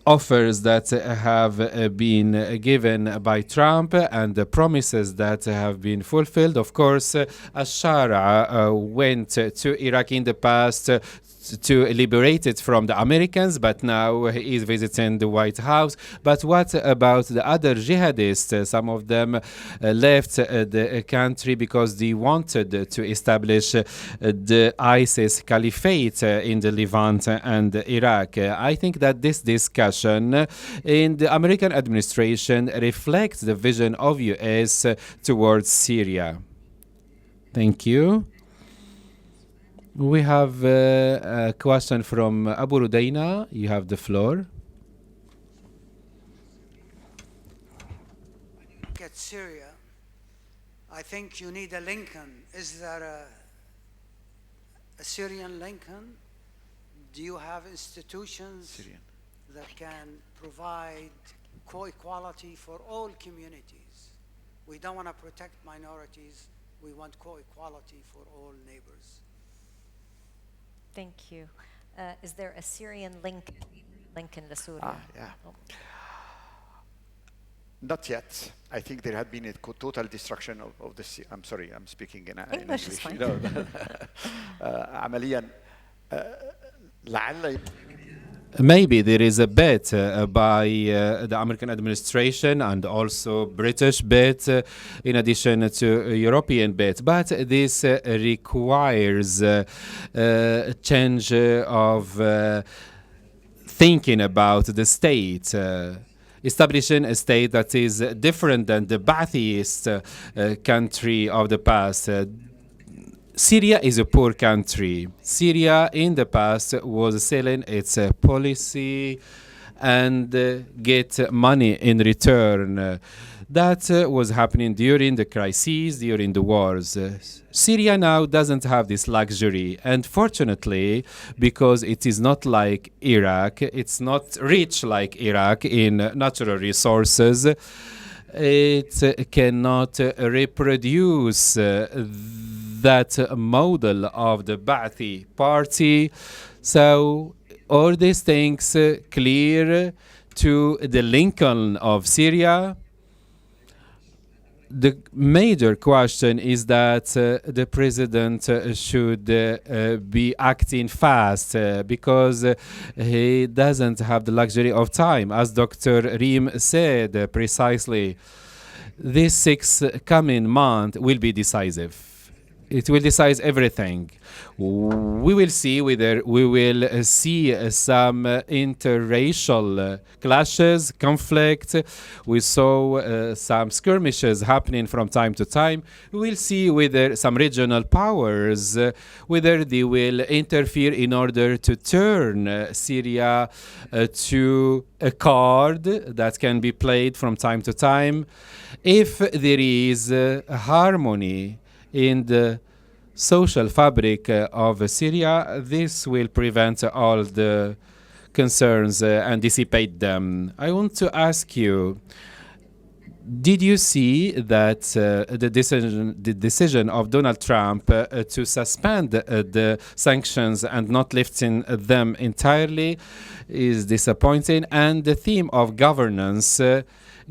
offers that have been given by Trump and the promises that have been fulfilled. Of course, Ashara went to Iraq in the past to liberate it from the Americans, but now he is visiting the White House. But what about the other jihadists? Some of them left the country because they wanted to establish the ISIS caliphate in the Levant and Iraq. I think that this discussion in the American administration reflects the vision of US towards Syria. Thank you. We have a question from Abu Rudaina. You have the floor. At Syria, I think you need a Lincoln. Is there a Syrian Lincoln? Do you have institutions that can provide co-equality for all communities? We don't want to protect minorities. We want co-equality for all neighbors. Thank you. Is there a Syrian Lincoln لسوريا? Yeah. Not yet. I think there had been a total destruction of the. I'm sorry, I'm speaking in English. Is fine. عمليا لعل. Maybe there is a bet by the American administration and also British bet in addition to European bet. But this requires a change of thinking about the state. Establishing a state that is different than the Ba'athist country of the past. Syria is a poor country. Syria in the past was selling its policy and get money in return. That was happening during the crises, during the wars. Syria now doesn't have this luxury, and fortunately, because it is not like Iraq, it's not rich like Iraq in natural resources, it cannot reproduce that model of the Ba'athi party. So all these things clear to the Lincoln of Syria. The major question is that the president should be acting fast because he doesn't have the luxury of time. As Dr. Reem said precisely, this 6 coming month will be decisive. It will decide everything. We will see whether we will see some interracial clashes, conflict. We saw some skirmishes happening from time to time. We will see whether some regional powers, whether they will interfere in order to turn Syria to a card that can be played from time to time. If there is harmony in the social fabric of Syria, this will prevent all the concerns and dissipate them. I want to ask you, did you see that the decision of Donald Trump to suspend the sanctions and not lifting them entirely is disappointing? And the theme of governance,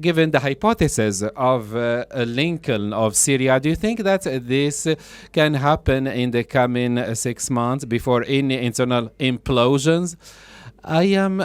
given the hypothesis of a Lincoln of Syria, do you think that this can happen in the coming 6 months before any internal implosions? I am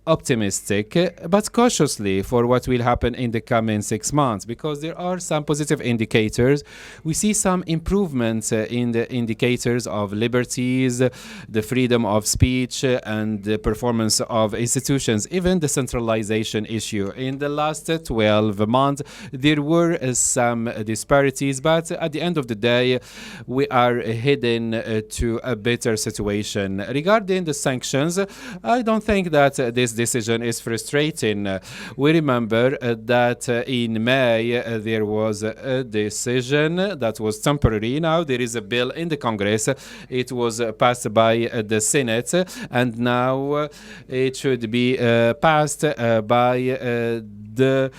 optimistic, but cautiously for what will happen in the coming 6 months, because there are some positive indicators. We see some improvements in the indicators of liberties, the freedom of speech, and the performance of institutions, even the centralization issue. In the last 12 months, there were some disparities, but at the end of the day, we are heading to a better situation. Regarding the sanctions, I don't think that this decision is frustrating. We remember that in May there was a decision that was temporary. Now there is a bill in the Congress. It was passed by the Senate, and now it should be passed by the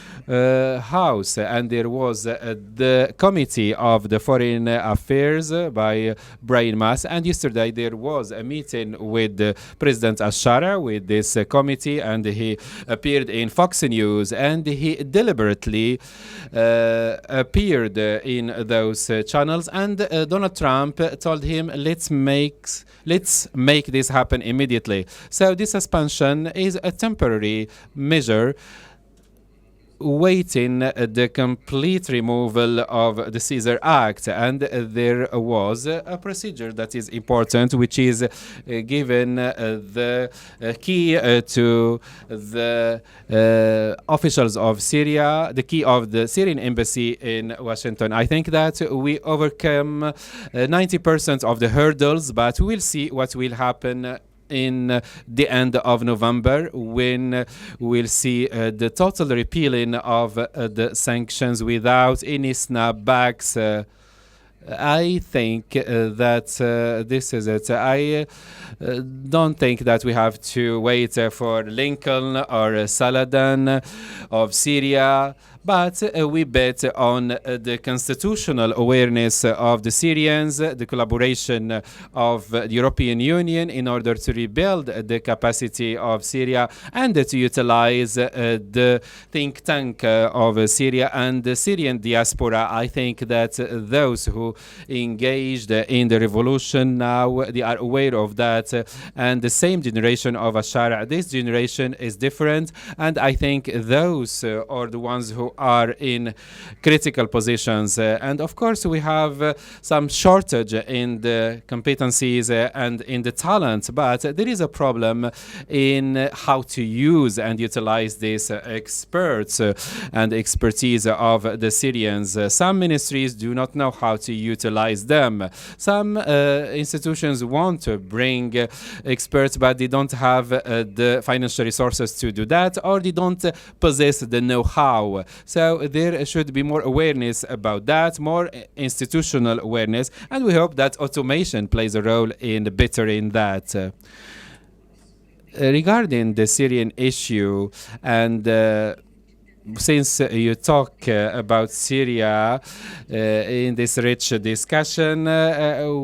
House, and there was the Committee of the Foreign Affairs by Brian Mass, and yesterday there was a meeting with President Ashara with this committee, and he appeared in Fox News, and he deliberately appeared in those channels, and Donald Trump told him, let's make this happen immediately. So this suspension is a temporary measure waiting the complete removal of the Caesar Act, and there was a procedure that is important, which is given the key to the officials of Syria, the key of the Syrian embassy in Washington. I think that we overcome 90% of the hurdles, but we'll see what will happen in the end of November, when we'll see the total repealing of the sanctions without any snapbacks. I think that this is it. I don't think that we have to wait for Lincoln or Saladin of Syria, but we bet on the constitutional awareness of the Syrians, the collaboration of the European Union in order to rebuild the capacity of Syria, and to utilize the think tank of Syria and the Syrian diaspora. I think that those who engaged in the revolution now, they are aware of that, and the same generation of Ashara, this generation is different, and I think those are the ones who are in critical positions. And of course we have some shortage in the competencies and in the talent, but there is a problem in how to use and utilize these experts and expertise of the Syrians. Some ministries do not know how to utilize them. Some institutions want to bring experts, but they don't have the financial resources to do that, or they don't possess the know-how. So there should be more awareness about that, more institutional awareness, and we hope that automation plays a role in bettering that. Regarding the Syrian issue, and since you talk about Syria in this rich discussion,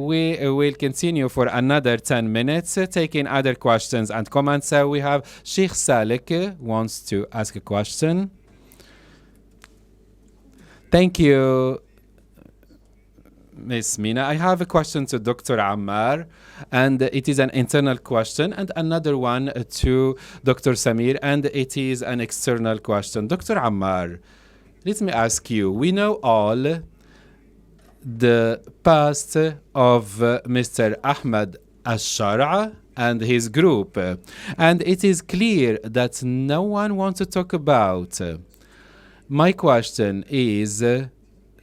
we will continue for another 10 minutes, taking other questions and comments. So we have Sheikh Salek wants to ask a question. Thank you, Ms. Mina. I have a question to Dr. Ammar, and it is an internal question, and another one to Dr. Samir, and it is an external question. Dr. Ammar, let me ask you, we know all the past of Mr. Ahmed al-Shar'a and his group, and it is clear that no one wants to talk about. My question is,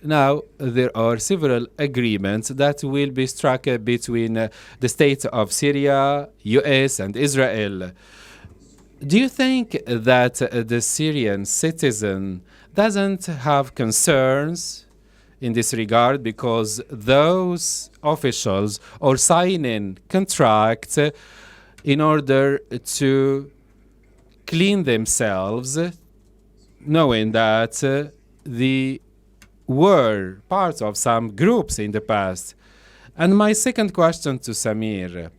now there are several agreements that will be struck between the state of Syria, US, and Israel. Do you think that the Syrian citizen doesn't have concerns in this regard, because those officials are signing contracts in order to clean themselves, knowing that they were part of some groups in the past? And my second question to Samir,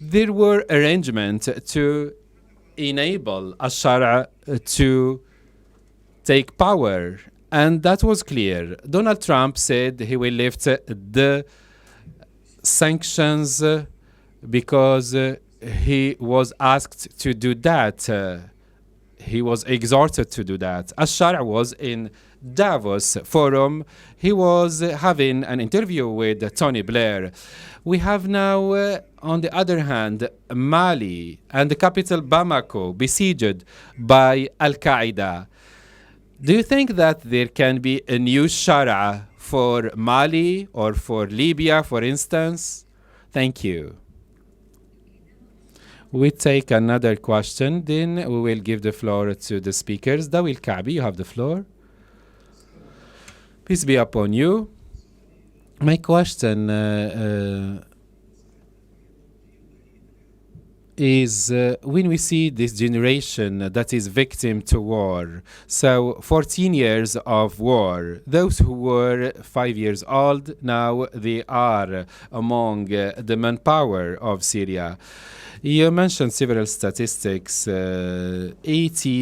there were arrangements to enable al-Shara to take power, and that was clear. Donald Trump said he will lift the sanctions because he was asked to do that. He was exhorted to do that. Al-Shara was in Davos Forum. He was having an interview with Tony Blair. We have now, on the other hand, Mali and the capital Bamako besieged by Al-Qaeda. Do you think that there can be a new Shara for Mali or for Libya, for instance? Thank you. We take another question, then we will give the floor to the speakers. Dawil Ka'bi, you have the floor. Peace be upon you. My question is when we see this generation that is victim to war, so 14 years of war, those who were 5 years old, now they are among the manpower of Syria. You mentioned several statistics, 80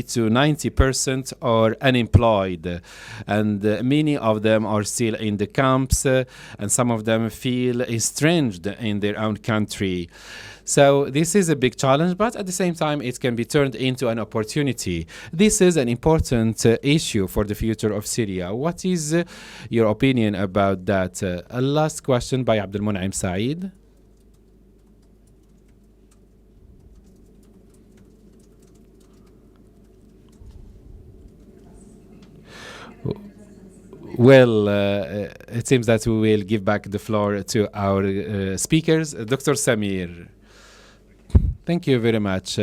to 90% are unemployed, and many of them are still in the camps, and some of them feel estranged in their own country. So this is a big challenge, but at the same time, it can be turned into an opportunity. This is an important issue for the future of Syria. What is your opinion about that? A last question by Abdul Mun'im Saeed. Well, it seems that we will give back the floor to our speakers. Dr. Samir. Thank you very much.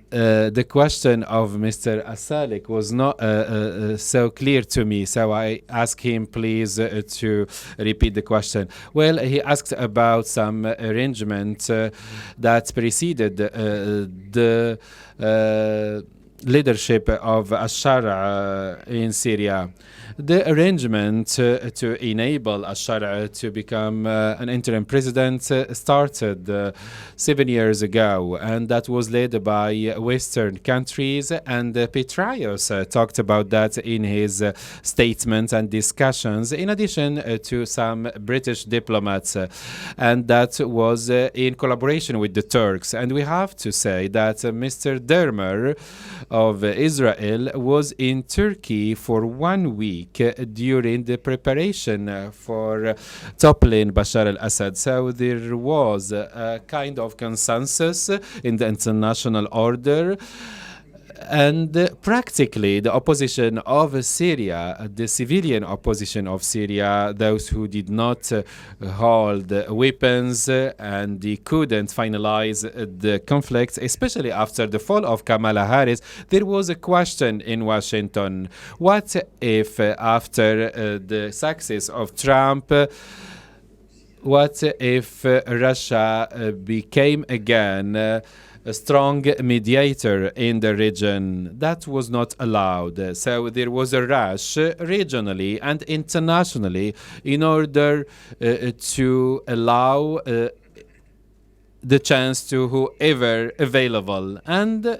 The question of Mr. Asalik was not so clear to me, so I ask him please to repeat the question. Well, he asked about some arrangement that preceded the leadership of Al-Shara in Syria. The arrangement to enable Al-Shara to become an interim president started 7 years ago, and that was led by Western countries, and Petraeus talked about that in his statements and discussions, in addition to some British diplomats, and that was in collaboration with the Turks. And we have to say that Mr. Dermer of Israel was in Turkey for 1 week during the preparation for toppling Bashar al-Assad. So there was a kind of consensus in the international order. And practically, the opposition of Syria, the civilian opposition of Syria, those who did not hold weapons and they couldn't finalize the conflict, especially after the fall of Kamala Harris, there was a question in Washington. What if after the success of Trump, what if Russia became again a strong mediator in the region? That was not allowed. So there was a rush regionally and internationally in order to allow the chance to whoever available. And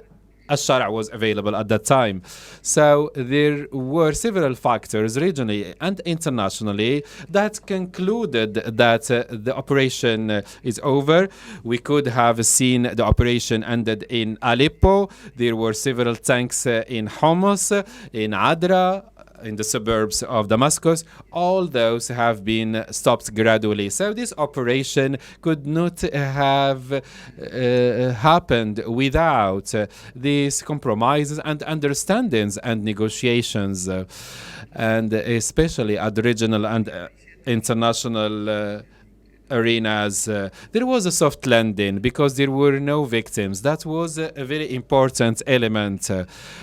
Al-Shara was available at that time. So there were several factors regionally and internationally that concluded that the operation is over. We could have seen the operation ended in Aleppo. There were several tanks in Homs, in Adra, in the suburbs of Damascus. All those have been stopped gradually. So this operation could not have happened without these compromises and understandings and negotiations, and especially at the regional and international arenas. There was a soft landing because there were no victims. That was a very important element.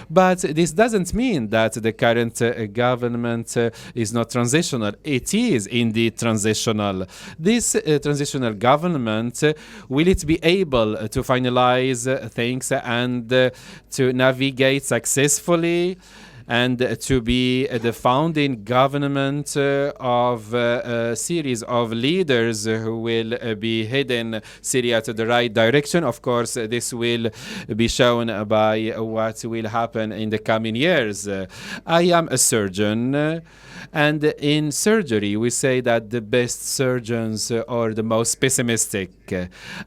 But this doesn't mean that the current government is not transitional. It is indeed transitional. This transitional government, will it be able to finalize things and to navigate successfully and to be the founding government of a series of leaders who will be heading Syria to the right direction. Of course, this will be shown by what will happen in the coming years. I am a surgeon, and in surgery, we say that the best surgeons are the most pessimistic.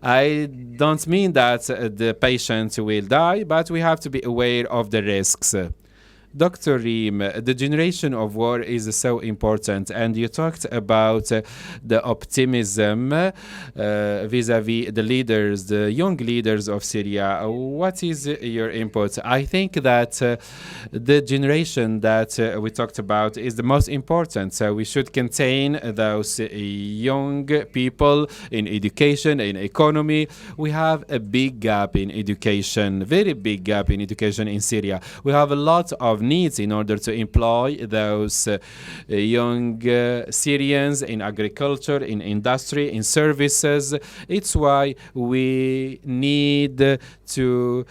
I don't mean that the patient will die, but we have to be aware of the risks. Dr. Reem, the generation of war is so important, and you talked about the optimism vis-a-vis the leaders, the young leaders of Syria. What is your input? I think that the generation that we talked about is the most important, so we should contain those young people in education, in economy. We have a big gap in education, very big gap in education in Syria. We have a lot of needs in order to employ those young Syrians in agriculture, in industry, in services. It's why we need to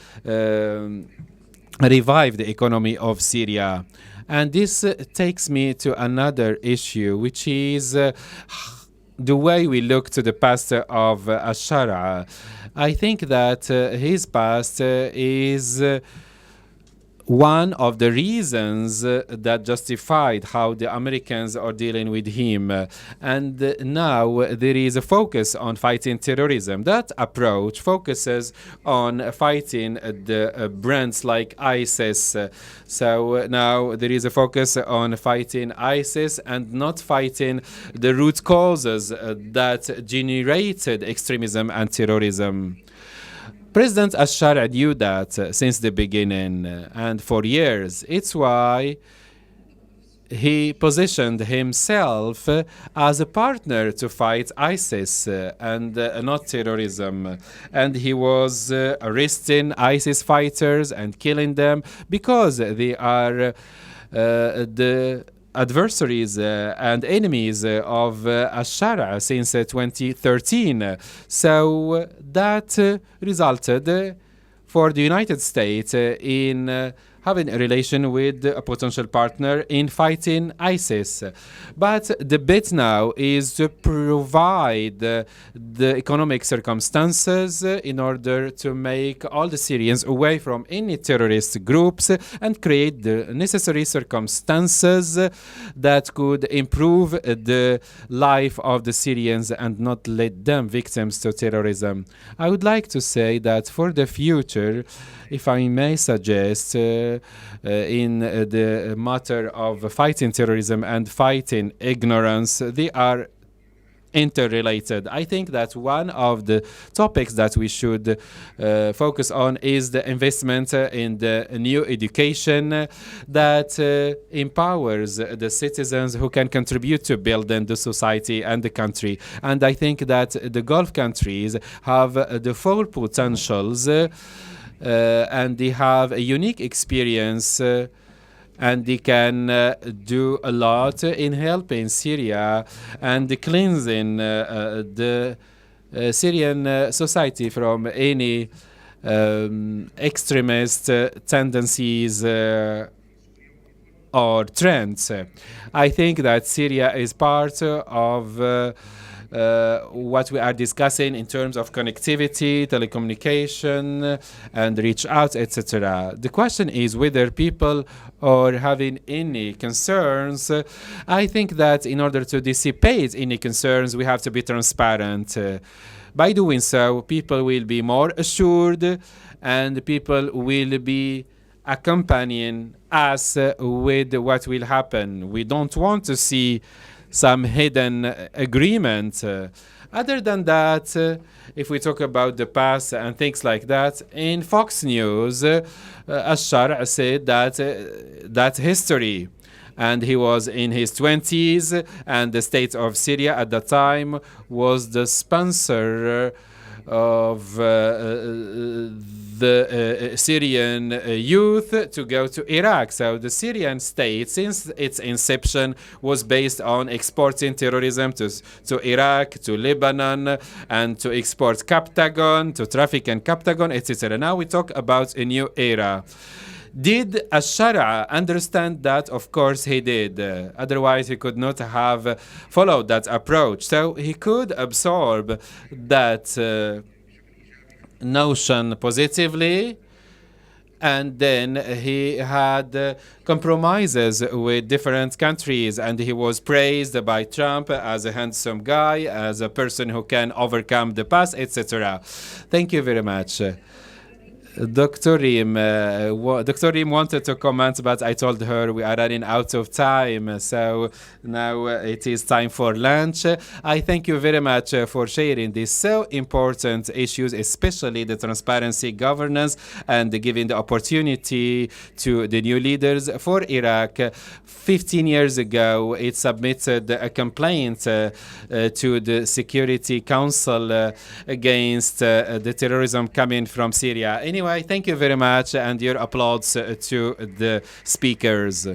revive the economy of Syria. And this takes me to another issue, which is the way we look to the past of Ashara. I think that his past is one of the reasons that justified how the Americans are dealing with him. And now there is a focus on fighting terrorism. That approach focuses on fighting the brands like ISIS. So now there is a focus on fighting ISIS and not fighting the root causes that generated extremism and terrorism. President Ashar knew that since the beginning and for years. It's why he positioned himself as a partner to fight ISIS and not terrorism. And he was arresting ISIS fighters and killing them because they are the adversaries and enemies of Ashara since 2013. So that resulted for the United States in having a relation with a potential partner in fighting ISIS. But the bit now is to provide the economic circumstances in order to make all the Syrians away from any terrorist groups and create the necessary circumstances that could improve the life of the Syrians and not let them victims to terrorism. I would like to say that for the future, if I may suggest, in the matter of fighting terrorism and fighting ignorance, they are interrelated. I think that one of the topics that we should focus on is the investment in the new education that empowers the citizens who can contribute to building the society and the country. And I think that the Gulf countries have the full potentials and they have a unique experience and they can do a lot in helping Syria and cleansing the Syrian society from any extremist tendencies or trends. I think that Syria is part of what we are discussing in terms of connectivity, telecommunication, and reach out, etc. The question is whether people are having any concerns. I think that in order to dissipate any concerns, we have to be transparent. By doing so, people will be more assured and people will be accompanying us with what will happen. We don't want to see some hidden agreement. Other than that, if we talk about the past and things like that, in Fox News, Ashar said that that's history. And he was in his 20s, and the state of Syria at the time was the sponsor of the Syrian youth to go to Iraq. So the Syrian state, since its inception, was based on exporting terrorism to Iraq, to Lebanon, and to export Captagon, to traffic in Captagon, etc. Now we talk about a new era. Did Ash-Shara understand that? Of course he did. Otherwise, he could not have followed that approach. So he could absorb that notion positively, and then he had compromises with different countries, and he was praised by Trump as a handsome guy, as a person who can overcome the past, etc. Thank you very much. Dr. Reem wanted to comment, but I told her we are running out of time, so now it is time for lunch. I thank you very much for sharing these so important issues, especially the transparency, governance, and giving the opportunity to the new leaders. For Iraq, 15 years ago, it submitted a complaint to the Security Council against the terrorism coming from Syria. Anyway, thank you very much, and your applause to the speakers.